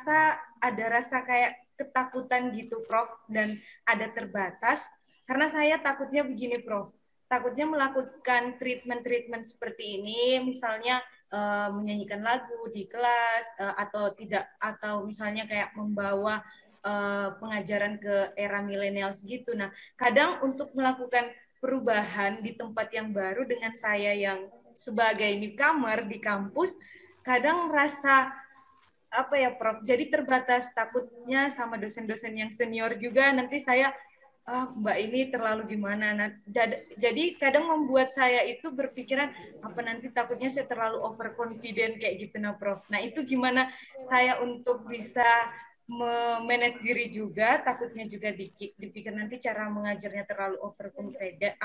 S6: rasa kayak ketakutan gitu, Prof, dan ada terbatas karena saya takutnya begini, Prof. Takutnya melakukan treatment seperti ini, misalnya menyanyikan lagu di kelas atau misalnya kayak membawa pengajaran ke era milenial gitu. Nah, kadang untuk melakukan perubahan di tempat yang baru dengan saya yang sebagai newcomer di kampus, kadang rasa apa ya, Prof, jadi terbatas, takutnya sama dosen-dosen yang senior juga nanti saya Mbak ini terlalu gimana. Nah, jadi kadang membuat saya itu berpikiran apa nanti takutnya saya terlalu overconfident kayak gitu, nah, Prof. Nah, itu gimana saya untuk bisa memanage diri juga, takutnya juga dipikir nanti cara mengajarnya terlalu overconfident,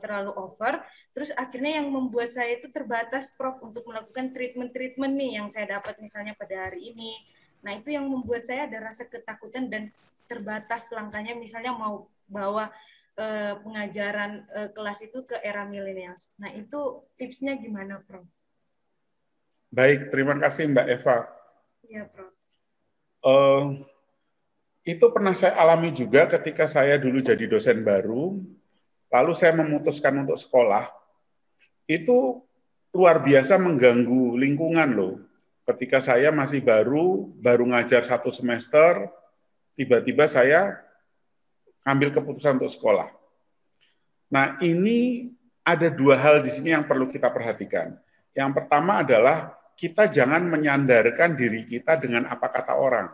S6: terlalu over, terus akhirnya yang membuat saya itu terbatas, Prof, untuk melakukan treatment nih yang saya dapat misalnya pada hari ini. Nah, itu yang membuat saya ada rasa ketakutan dan terbatas langkahnya, misalnya mau bawa pengajaran kelas itu ke era milenial. Nah, itu tipsnya gimana, Prof?
S1: Baik, terima kasih Mbak Eva.
S6: Iya, Prof.
S1: Itu pernah saya alami juga ketika saya dulu jadi dosen baru, lalu saya memutuskan untuk sekolah, itu luar biasa mengganggu lingkungan loh. Ketika saya masih baru ngajar 1 semester, tiba-tiba saya ambil keputusan untuk sekolah. Nah, ini ada 2 hal di sini yang perlu kita perhatikan. Yang pertama adalah kita jangan menyandarkan diri kita dengan apa kata orang.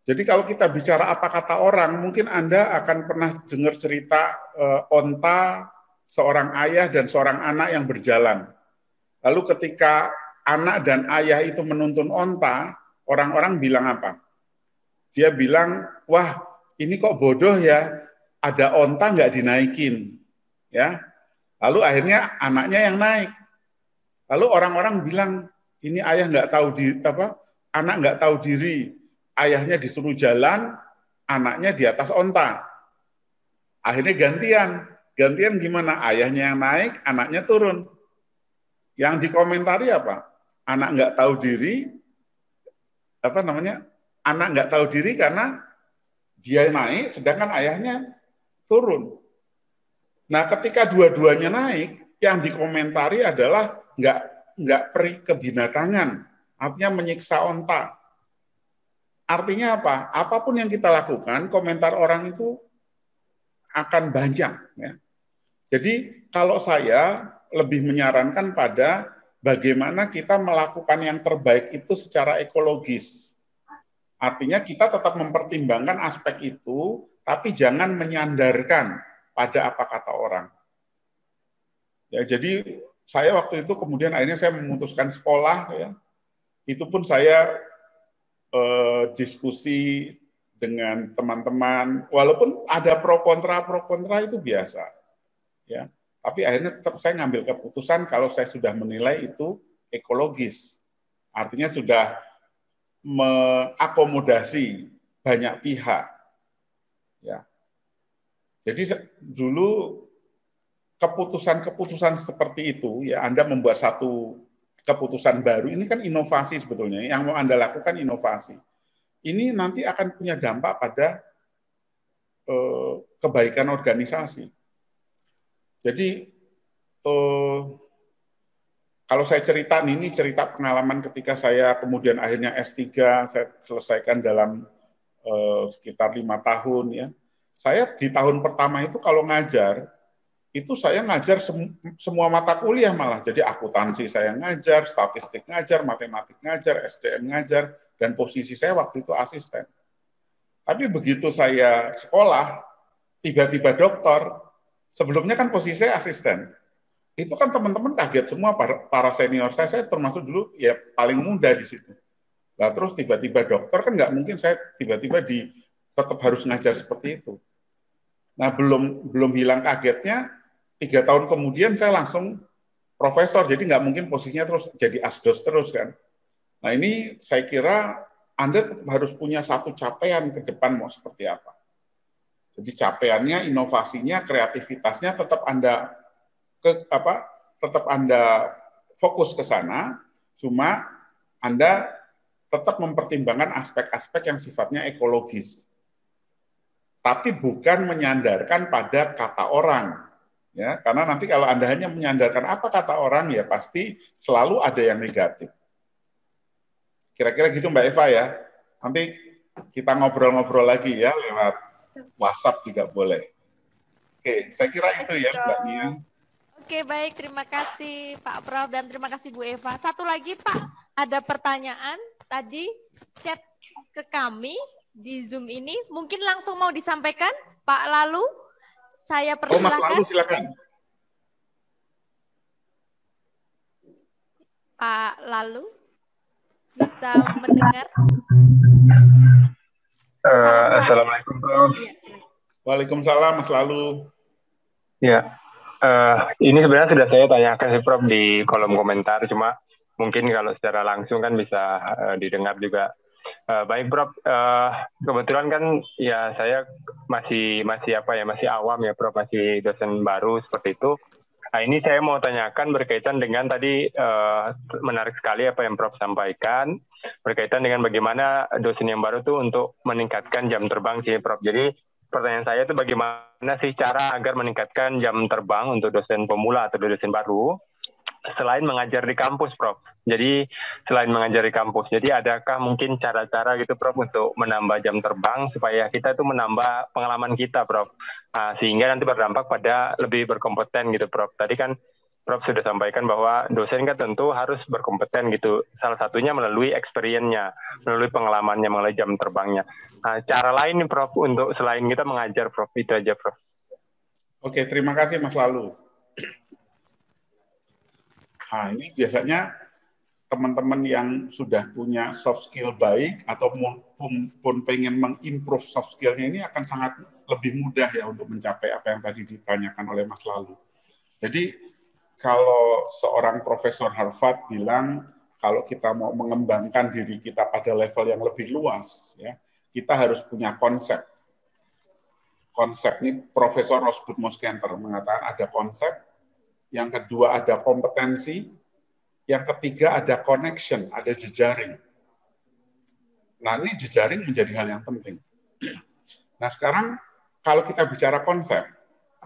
S1: Jadi kalau kita bicara apa kata orang, mungkin Anda akan pernah dengar cerita onta, seorang ayah dan seorang anak yang berjalan. Lalu ketika anak dan ayah itu menuntun onta, orang-orang bilang apa? Dia bilang, wah ini kok bodoh ya, ada onta nggak dinaikin, ya. Lalu akhirnya anaknya yang naik. Lalu orang-orang bilang, ini ayah nggak tahu anak nggak tahu diri, ayahnya disuruh jalan, anaknya di atas onta. Akhirnya gantian gimana? Ayahnya yang naik, anaknya turun. Yang dikomentari apa? Anak nggak tahu diri, anak nggak tahu diri karena dia naik, sedangkan ayahnya turun. Nah, ketika dua-duanya naik, yang dikomentari adalah nggak peri kebinatangan, artinya menyiksa onta. Artinya apa? Apapun yang kita lakukan, komentar orang itu akan banyak. Ya. Jadi kalau saya lebih menyarankan pada bagaimana kita melakukan yang terbaik itu secara ekologis. Artinya kita tetap mempertimbangkan aspek itu, tapi jangan menyandarkan pada apa kata orang. Ya, jadi saya waktu itu kemudian akhirnya saya memutuskan sekolah. Ya. Itu pun saya diskusi dengan teman-teman, walaupun ada pro kontra itu biasa. Ya. Tapi akhirnya tetap saya ngambil keputusan kalau saya sudah menilai itu ekologis. Artinya sudah mengakomodasi banyak pihak. Ya. Jadi dulu keputusan-keputusan seperti itu, ya Anda membuat satu keputusan baru, ini kan inovasi sebetulnya. Yang mau Anda lakukan inovasi. Ini nanti akan punya dampak pada kebaikan organisasi. Jadi kalau saya cerita, ini cerita pengalaman ketika saya kemudian akhirnya S3, saya selesaikan dalam sekitar 5 tahun. Ya. Saya di tahun pertama itu kalau ngajar, itu saya ngajar semua mata kuliah malah. Jadi akuntansi saya ngajar, statistik ngajar, matematik ngajar, SDM ngajar, dan posisi saya waktu itu asisten. Tapi begitu saya sekolah, tiba-tiba doktor, sebelumnya kan posisi saya asisten. Itu kan teman-teman kaget semua, para senior saya termasuk dulu ya paling muda di situ. Nah, terus tiba-tiba dokter kan nggak mungkin saya tiba-tiba tetap harus ngajar seperti itu. Nah, belum hilang kagetnya, 3 tahun kemudian saya langsung profesor, jadi nggak mungkin posisinya terus jadi asdos terus kan. Nah ini saya kira Anda tetap harus punya satu capaian ke depan mau seperti apa. Jadi capaiannya, inovasinya, kreativitasnya tetap Anda tetap Anda fokus ke sana, cuma Anda tetap mempertimbangkan aspek-aspek yang sifatnya ekologis. Tapi bukan menyandarkan pada kata orang. Ya, karena nanti kalau Anda hanya menyandarkan apa kata orang, ya pasti selalu ada yang negatif. Kira-kira gitu Mbak Eva ya. Nanti kita ngobrol-ngobrol lagi ya lewat WhatsApp juga boleh. Oke, saya kira itu ya Mbak Nia.
S4: Oke, baik. Terima kasih Pak Prof dan terima kasih Bu Eva. Satu lagi Pak, ada pertanyaan tadi chat ke kami di Zoom ini. Mungkin langsung mau disampaikan Pak Lalu. Saya persilakan.
S1: Mas Lalu silakan.
S4: Pak Lalu bisa mendengar?
S7: Assalamualaikum Prof.
S4: Ya,
S1: Waalaikumsalam Mas Lalu.
S7: Ya, ini sebenarnya sudah saya tanyakan sih Prof di kolom komentar, cuma mungkin kalau secara langsung kan bisa didengar juga. Baik Prof, kebetulan kan ya saya masih awam ya Prof, masih dosen baru seperti itu. Nah ini saya mau tanyakan berkaitan dengan tadi menarik sekali apa yang Prof sampaikan berkaitan dengan bagaimana dosen yang baru tuh untuk meningkatkan jam terbang sih Prof. Jadi pertanyaan saya itu bagaimana sih cara agar meningkatkan jam terbang untuk dosen pemula atau dosen baru selain mengajar di kampus, Prof. Jadi selain mengajar di kampus, jadi adakah mungkin cara-cara gitu, Prof, untuk menambah jam terbang supaya kita itu menambah pengalaman kita, Prof. Sehingga nanti berdampak pada lebih berkompeten gitu, Prof. Tadi kan Prof sudah sampaikan bahwa dosen kan tentu harus berkompeten gitu. Salah satunya melalui experience-nya, melalui pengalamannya, melalui jam terbangnya. Cara lain nih, Prof, untuk selain kita mengajar, Prof. Itu aja, Prof.
S1: Oke, terima kasih Mas Lalu. Nah, ini biasanya teman-teman yang sudah punya soft skill baik atau pun pengen mengimprove soft skill-nya ini akan sangat lebih mudah ya untuk mencapai apa yang tadi ditanyakan oleh Mas Lalu. Jadi kalau seorang profesor Harvard bilang kalau kita mau mengembangkan diri kita pada level yang lebih luas, ya kita harus punya konsep. Konsep ini Profesor Rosbud Moskenter mengatakan ada konsep, yang kedua ada kompetensi, yang ketiga ada connection, ada jejaring. Nah ini jejaring menjadi hal yang penting. Nah sekarang kalau kita bicara konsep,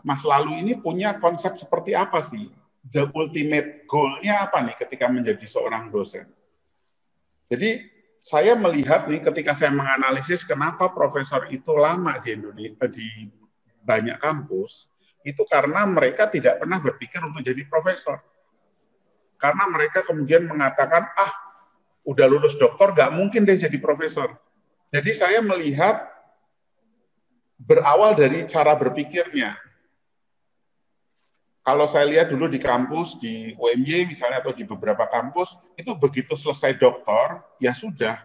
S1: Mas Lalu ini punya konsep seperti apa sih? The ultimate goal-nya apa nih ketika menjadi seorang dosen? Jadi saya melihat nih ketika saya menganalisis kenapa profesor itu lama di Indonesia di banyak kampus, itu karena mereka tidak pernah berpikir untuk jadi profesor. Karena mereka kemudian mengatakan, udah lulus doktor, nggak mungkin deh jadi profesor. Jadi saya melihat berawal dari cara berpikirnya. Kalau saya lihat dulu di kampus, di UMY misalnya, atau di beberapa kampus, itu begitu selesai doktor, ya sudah.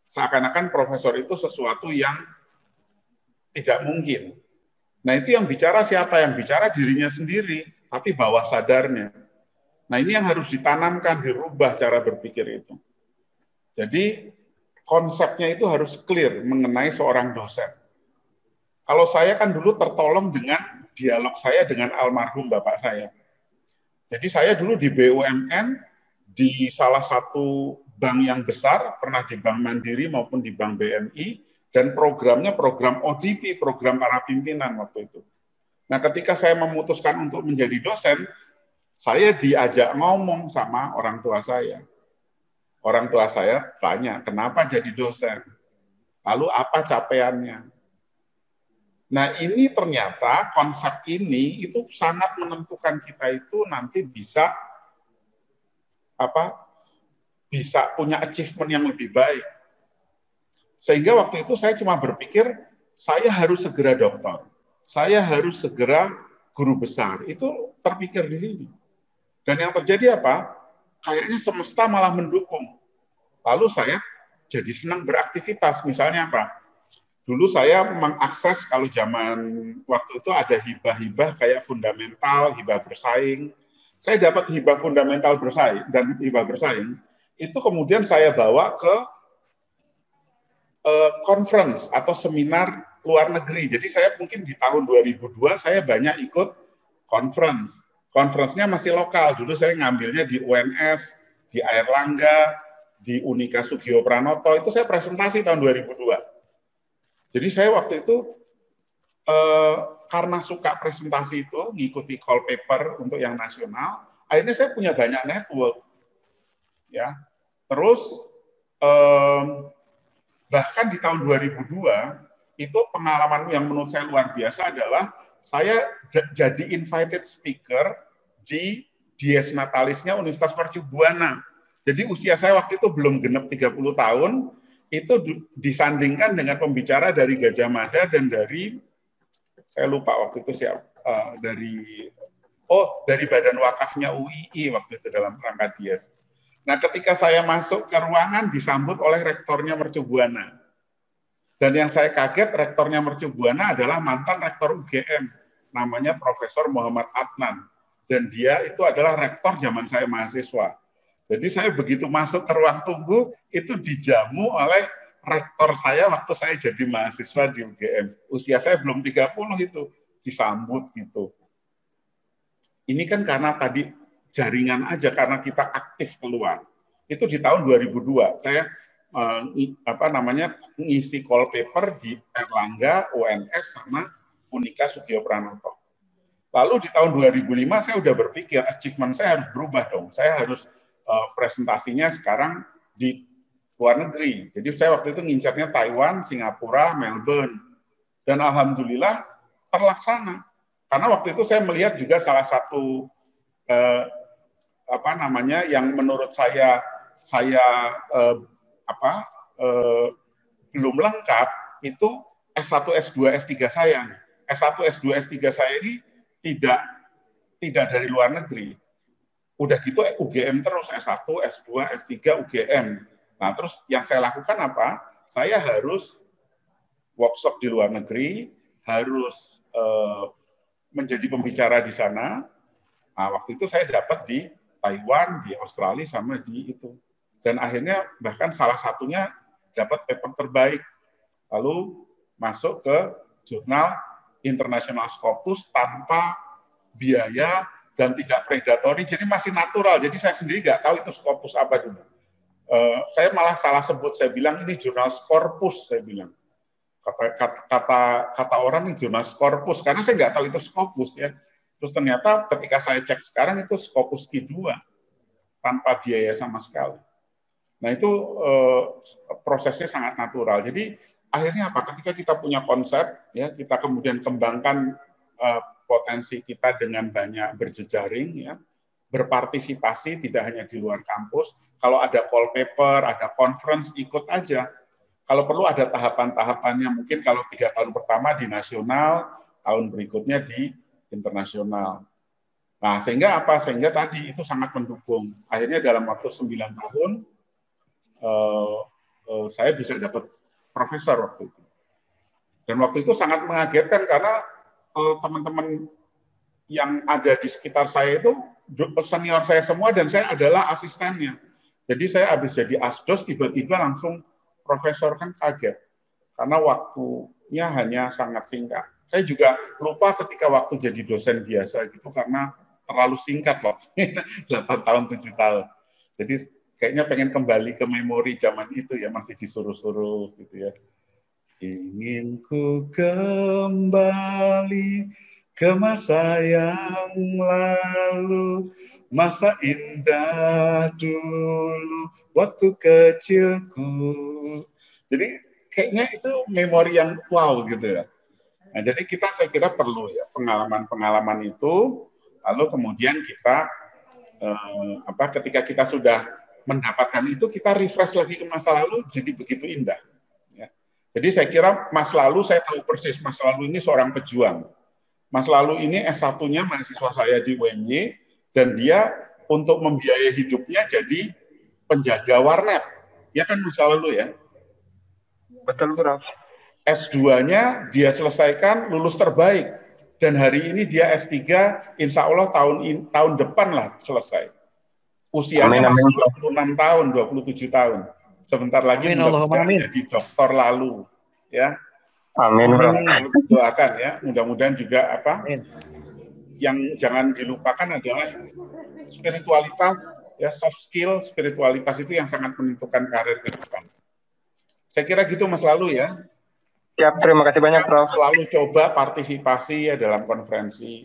S1: Seakan-akan profesor itu sesuatu yang tidak mungkin. Nah itu yang bicara siapa? Yang bicara dirinya sendiri, tapi bawah sadarnya. Nah ini yang harus ditanamkan, dirubah cara berpikir itu. Jadi konsepnya itu harus clear mengenai seorang dosen. Kalau saya kan dulu tertolong dengan dialog saya dengan almarhum bapak saya. Jadi saya dulu di BUMN, di salah satu bank yang besar, pernah di Bank Mandiri maupun di Bank BNI, dan programnya program ODP, program para pimpinan waktu itu. Nah ketika saya memutuskan untuk menjadi dosen, saya diajak ngomong sama orang tua saya. Orang tua saya tanya, kenapa jadi dosen? Lalu apa capaiannya? Nah ini ternyata konsep ini itu sangat menentukan kita itu nanti bisa punya achievement yang lebih baik. Sehingga waktu itu saya cuma berpikir saya harus segera doktor, saya harus segera guru besar. Itu terpikir di sini. Dan yang terjadi apa? Kayaknya semesta malah mendukung. Lalu saya jadi senang beraktivitas. Misalnya apa? Dulu saya mengakses, kalau zaman waktu itu ada hibah-hibah kayak fundamental, hibah bersaing. saya dapat hibah fundamental bersaing dan hibah bersaing, itu kemudian saya bawa ke conference atau seminar luar negeri. Jadi saya mungkin di tahun 2002 saya banyak ikut conference. Conference-nya masih lokal. Dulu saya ngambilnya di UNS, di Airlangga, di Unika Sugio Pranoto. Itu saya presentasi tahun 2002. Jadi saya waktu itu karena suka presentasi itu, ngikuti call paper untuk yang nasional, akhirnya saya punya banyak network. Ya. Terus bahkan di tahun 2002 itu pengalaman yang menurut saya luar biasa adalah saya jadi invited speaker di Dies Natalisnya Universitas Mercu Buana. Jadi usia saya waktu itu belum genap 30 tahun, itu disandingkan dengan pembicara dari Gajah Mada dan dari, saya lupa waktu itu siapa, dari Badan Wakafnya UII waktu itu dalam rangka Dies. Nah, ketika saya masuk ke ruangan disambut oleh rektornya Mercu Buana. Dan yang saya kaget, rektornya Mercu Buana adalah mantan rektor UGM, namanya Profesor Muhammad Adnan. Dan dia itu adalah rektor zaman saya mahasiswa. Jadi saya begitu masuk ke ruang tunggu, itu dijamu oleh rektor saya waktu saya jadi mahasiswa di UGM. Usia saya belum 30 itu, disambut gitu. Ini kan karena tadi jaringan aja, karena kita aktif keluar. Itu di tahun 2002 saya ngisi call paper di Airlangga, UNS sama Unika Sugio Pranoto. Lalu di tahun 2005 saya udah berpikir achievement saya harus berubah dong. Saya harus presentasinya sekarang di luar negeri. Jadi saya waktu itu ngincarnya Taiwan, Singapura, Melbourne. Dan alhamdulillah terlaksana. Karena waktu itu saya melihat juga salah satu yang menurut saya belum lengkap itu S1, S2, S3 saya. S1, S2, S3 saya ini tidak dari luar negeri. Udah gitu UGM terus, S1, S2, S3, UGM. Nah, terus yang saya lakukan apa? Saya harus workshop di luar negeri, harus menjadi pembicara di sana. Nah, waktu itu saya dapat di Taiwan, di Australia, sama di itu. Dan akhirnya bahkan salah satunya dapat paper terbaik. Lalu masuk ke jurnal International Scopus tanpa biaya dan tidak predatory, jadi masih natural. Jadi saya sendiri nggak tahu itu Scopus apa dulu. Saya malah salah sebut, saya bilang ini jurnal Scopus, saya bilang. Kata orang ini jurnal Scopus, karena saya nggak tahu itu Scopus ya. Terus ternyata ketika saya cek sekarang itu Scopus Q2 tanpa biaya sama sekali. Nah itu prosesnya sangat natural. Jadi akhirnya apa? Ketika kita punya konsep, ya kita kemudian kembangkan potensi kita dengan banyak berjejaring, ya berpartisipasi tidak hanya di luar kampus. Kalau ada call paper, ada conference, ikut aja. Kalau perlu ada tahapan-tahapannya. Mungkin kalau 3 tahun pertama di nasional, tahun berikutnya di internasional. Nah, sehingga apa? Sehingga tadi itu sangat mendukung. Akhirnya dalam waktu 9 tahun, saya bisa dapat profesor waktu itu. Dan waktu itu sangat mengagetkan karena teman-teman yang ada di sekitar saya itu senior saya semua dan saya adalah asistennya. Jadi saya habis jadi asdos tiba-tiba langsung profesor, kan kaget. Karena waktunya hanya sangat singkat. Saya juga lupa ketika waktu jadi dosen biasa gitu karena terlalu singkat waktunya 8 tahun 7 tahun. Jadi kayaknya pengen kembali ke memori zaman itu ya, masih disuruh-suruh gitu ya. Ingin ku kembali ke masa yang lalu, masa indah dulu waktu kecilku. Jadi kayaknya itu memori yang wow gitu ya. Nah, jadi saya kira perlu ya pengalaman-pengalaman itu, lalu kemudian kita ketika kita sudah mendapatkan itu, kita refresh lagi ke masa lalu, jadi begitu indah. Ya. Jadi saya kira Mas Lalu, saya tahu persis Mas Lalu ini seorang pejuang. Mas Lalu ini S1-nya mahasiswa saya di UMY, dan dia untuk membiayai hidupnya jadi penjaga warnet. Ya kan Mas Lalu ya?
S7: Betul, Prof.
S1: S2-nya dia selesaikan, lulus terbaik. Dan hari ini dia S3, insya Allah tahun depan lah selesai. Usianya masih 26 tahun, 27 tahun. Sebentar lagi mudah-mudahan jadi doktor lalu. Ya.
S7: Amin, Prof.
S1: Doakan ya, mudah-mudahan juga yang jangan dilupakan adalah spiritualitas, ya soft skill, spiritualitas itu yang sangat menentukan karir ke depan. Saya kira gitu Mas Lalu ya.
S7: Siap, terima kasih banyak Prof.
S1: Selalu coba partisipasi ya dalam konferensi.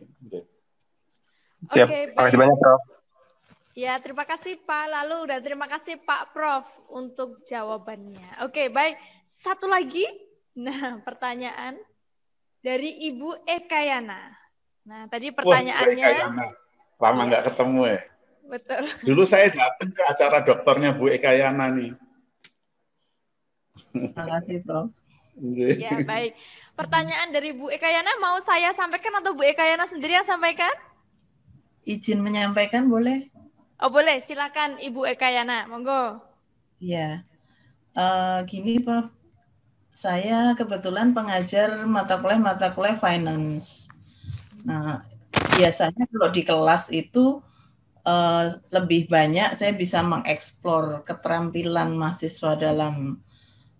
S7: Siap, terima kasih banyak Prof.
S4: Ya, terima kasih Pak Lalu dan terima kasih Pak Prof untuk jawabannya. Oke, baik. Satu lagi. Nah, pertanyaan dari Ibu Ekayana. Nah, tadi pertanyaannya.
S1: Wah, Ekayana. Lama nggak ketemu ya.
S4: Betul.
S1: Dulu saya datang ke acara dokternya Bu Ekayana nih.
S8: Terima kasih, Prof.
S4: Ya, baik. Pertanyaan dari Bu Ekayana mau saya sampaikan atau Bu Ekayana sendiri yang sampaikan?
S8: Izin menyampaikan boleh?
S4: Oh, boleh. Silakan Ibu Ekayana. Monggo.
S8: Iya. Gini, Prof. Saya kebetulan pengajar mata kuliah finance. Nah, biasanya kalau di kelas itu lebih banyak saya bisa mengeksplor keterampilan mahasiswa dalam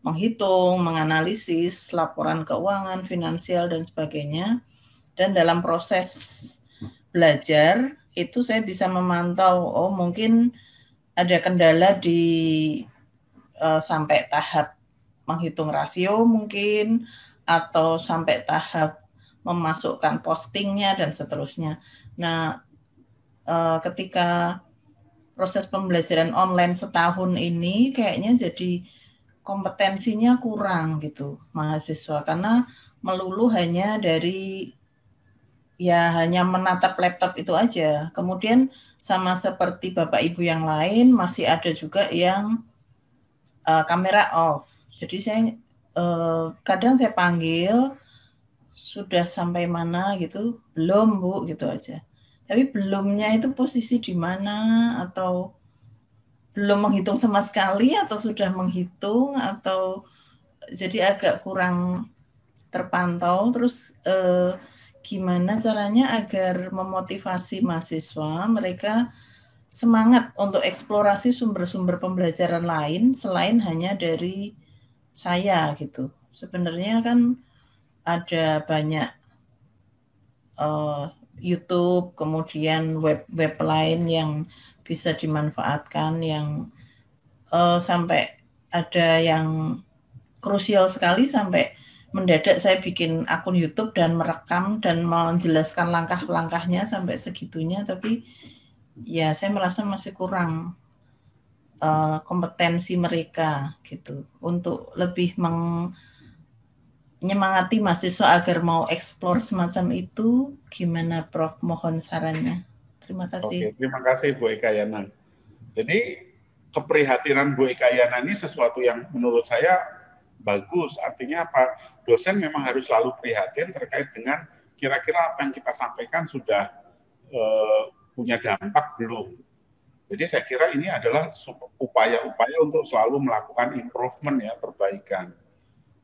S8: menghitung, menganalisis laporan keuangan, finansial, dan sebagainya. Dan dalam proses belajar, itu saya bisa memantau, oh mungkin ada kendala di sampai tahap menghitung rasio mungkin, atau sampai tahap memasukkan postingnya, dan seterusnya. Nah, ketika proses pembelajaran online setahun ini, kayaknya jadi kompetensinya kurang gitu mahasiswa, karena melulu hanya dari hanya menatap laptop itu aja. Kemudian sama seperti Bapak Ibu yang lain masih ada juga yang kamera off. Jadi saya kadang saya panggil, sudah sampai mana gitu, belum Bu gitu aja. Tapi belumnya itu posisi di mana, atau belum menghitung sama sekali, atau sudah menghitung, atau jadi agak kurang terpantau. Terus gimana caranya agar memotivasi mahasiswa mereka semangat untuk eksplorasi sumber-sumber pembelajaran lain selain hanya dari saya gitu. Sebenarnya kan ada banyak YouTube, kemudian web lain yang bisa dimanfaatkan, yang sampai ada yang krusial sekali sampai mendadak saya bikin akun YouTube dan merekam dan menjelaskan langkah-langkahnya sampai segitunya, tapi ya saya merasa masih kurang kompetensi mereka gitu untuk lebih menyemangati mahasiswa agar mau eksplor semacam itu. Gimana Prof? Mohon sarannya. Terima kasih.
S1: Oke, terima kasih Bu Ekayana. Jadi keprihatinan Bu Ekayana ini sesuatu yang menurut saya bagus. Artinya apa? Dosen memang harus selalu prihatin terkait dengan kira-kira apa yang kita sampaikan sudah punya dampak belum. Jadi saya kira ini adalah upaya-upaya untuk selalu melakukan improvement ya, perbaikan.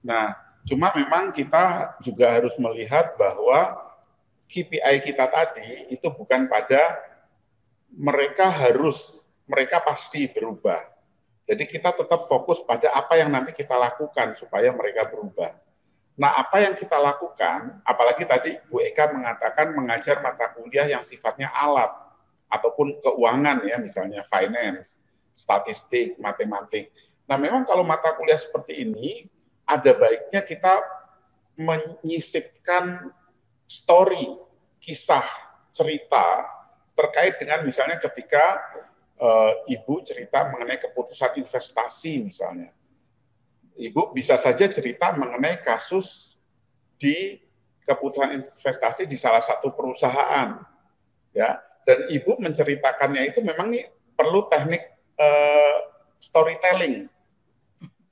S1: Nah, cuma memang kita juga harus melihat bahwa KPI kita tadi itu bukan pada mereka pasti berubah. Jadi kita tetap fokus pada apa yang nanti kita lakukan supaya mereka berubah. Nah, apa yang kita lakukan, apalagi tadi Bu Eka mengatakan mengajar mata kuliah yang sifatnya alat, ataupun keuangan ya, misalnya finance, statistik, matematik. Nah, memang kalau mata kuliah seperti ini, ada baiknya kita menyisipkan story, kisah, cerita, terkait dengan misalnya ketika Ibu cerita mengenai keputusan investasi misalnya. Ibu bisa saja cerita mengenai kasus di keputusan investasi di salah satu perusahaan. Ya, dan Ibu menceritakannya itu memang nih perlu teknik storytelling.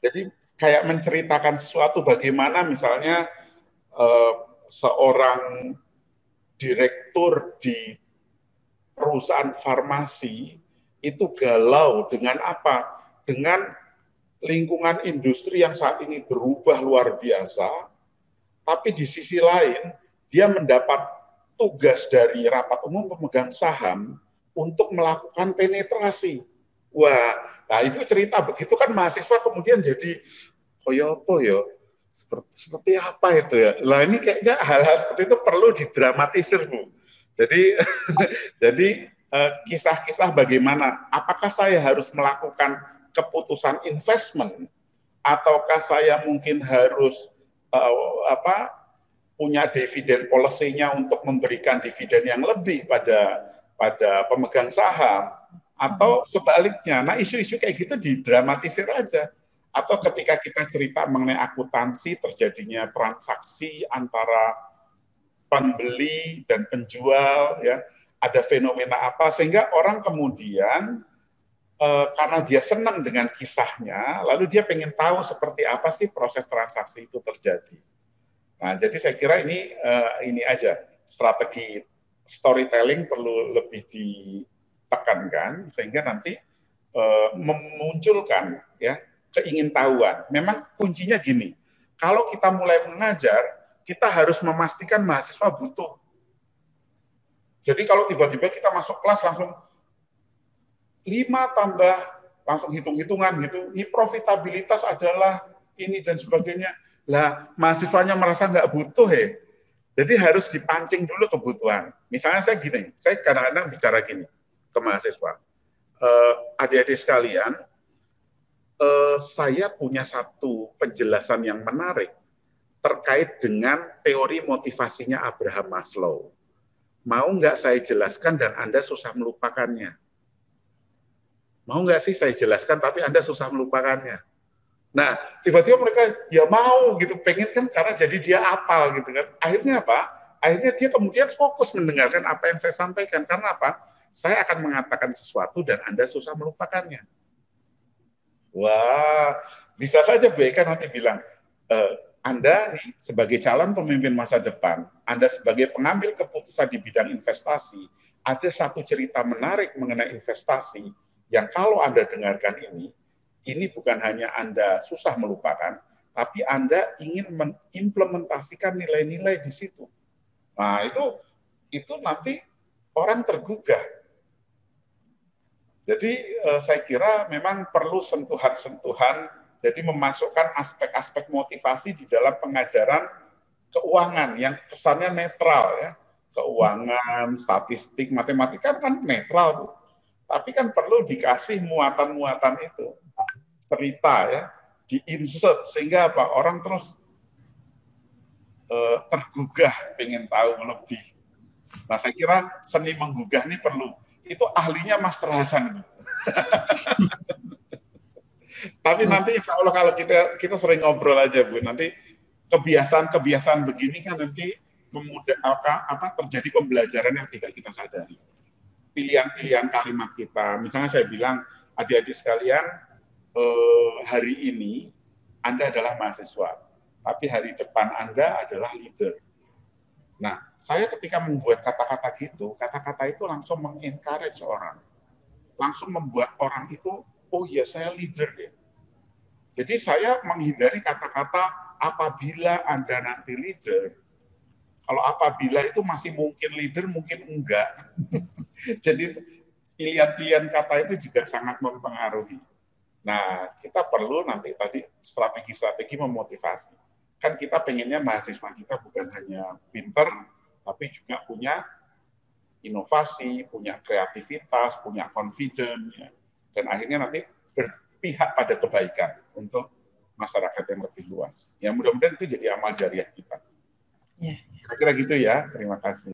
S1: Jadi kayak menceritakan sesuatu bagaimana misalnya seorang direktur di perusahaan farmasi itu galau dengan apa? Dengan lingkungan industri yang saat ini berubah luar biasa, tapi di sisi lain dia mendapat tugas dari rapat umum pemegang saham untuk melakukan penetrasi. Wah, nah itu cerita begitu kan mahasiswa kemudian jadi, oh ya apa ya, seperti apa itu ya. Lah ini kayaknya hal-hal seperti itu perlu didramatisir, Bu. Jadi jadi kisah-kisah bagaimana, apakah saya harus melakukan keputusan investment, ataukah saya mungkin harus punya dividen policy-nya untuk memberikan dividen yang lebih pada pemegang saham, atau sebaliknya. Nah, isu-isu kayak gitu didramatisir aja. Atau ketika kita cerita mengenai akuntansi, terjadinya transaksi antara pembeli dan penjual, ya, ada fenomena apa, sehingga orang kemudian karena dia senang dengan kisahnya, lalu dia pengen tahu seperti apa sih proses transaksi itu terjadi. Nah, jadi saya kira ini aja, strategi storytelling perlu lebih ditekankan sehingga nanti memunculkan ya keingintahuan. Memang kuncinya gini, kalau kita mulai mengajar, kita harus memastikan mahasiswa butuh. Jadi kalau tiba-tiba kita masuk kelas langsung 5 tambah, langsung hitung-hitungan gitu, ini profitabilitas adalah ini dan sebagainya. Lah, mahasiswanya merasa nggak butuh ya. Jadi harus dipancing dulu kebutuhan. Misalnya saya gini, saya kadang-kadang bicara gini ke mahasiswa. Adik-adik sekalian, saya punya satu penjelasan yang menarik terkait dengan teori motivasinya Abraham Maslow. Mau nggak saya jelaskan dan Anda susah melupakannya? Mau nggak sih saya jelaskan tapi Anda susah melupakannya? Nah, tiba-tiba mereka ya mau gitu, pengen kan karena jadi dia hafal gitu kan. Akhirnya apa? Akhirnya dia kemudian fokus mendengarkan apa yang saya sampaikan. Karena apa? Saya akan mengatakan sesuatu dan Anda susah melupakannya. Wah, bisa saja Bu Eka nanti bilang, Anda nih sebagai calon pemimpin masa depan, Anda sebagai pengambil keputusan di bidang investasi, ada satu cerita menarik mengenai investasi yang kalau Anda dengarkan ini bukan hanya Anda susah melupakan, tapi Anda ingin mengimplementasikan nilai-nilai di situ. Nah, itu nanti orang tergugah. Jadi saya kira memang perlu sentuhan-sentuhan, jadi memasukkan aspek-aspek motivasi di dalam pengajaran keuangan yang kesannya netral ya. Keuangan, statistik, matematika kan netral, Bu. Tapi kan perlu dikasih muatan-muatan itu. Cerita ya, di-insert sehingga apa? Orang terus tergugah pengen tahu lebih. Nah, saya kira seni menggugah ini perlu. Itu ahlinya Master Hasan. Tapi nanti insya Allah kalau kita sering ngobrol aja Bu, nanti kebiasaan begini kan nanti terjadi pembelajaran yang tidak kita sadari. Pilihan-pilihan kalimat kita, misalnya saya bilang, adik-adik sekalian, hari ini Anda adalah mahasiswa, tapi hari depan Anda adalah leader. Nah, saya ketika membuat kata-kata gitu, kata-kata itu langsung mengencourage orang. Langsung membuat orang itu, oh ya saya leader ya. Jadi saya menghindari kata-kata apabila Anda nanti leader. Kalau apabila itu masih mungkin leader, mungkin enggak. Jadi pilihan-pilihan kata itu juga sangat mempengaruhi. Nah, kita perlu nanti tadi strategi-strategi memotivasi. Kan kita pengennya mahasiswa kita bukan hanya pinter, tapi juga punya inovasi, punya kreativitas, punya confidence, ya. Dan akhirnya nanti berpihak pada kebaikan untuk masyarakat yang lebih luas. Ya mudah-mudahan itu jadi amal jariah kita. Kira-kira gitu ya, terima kasih.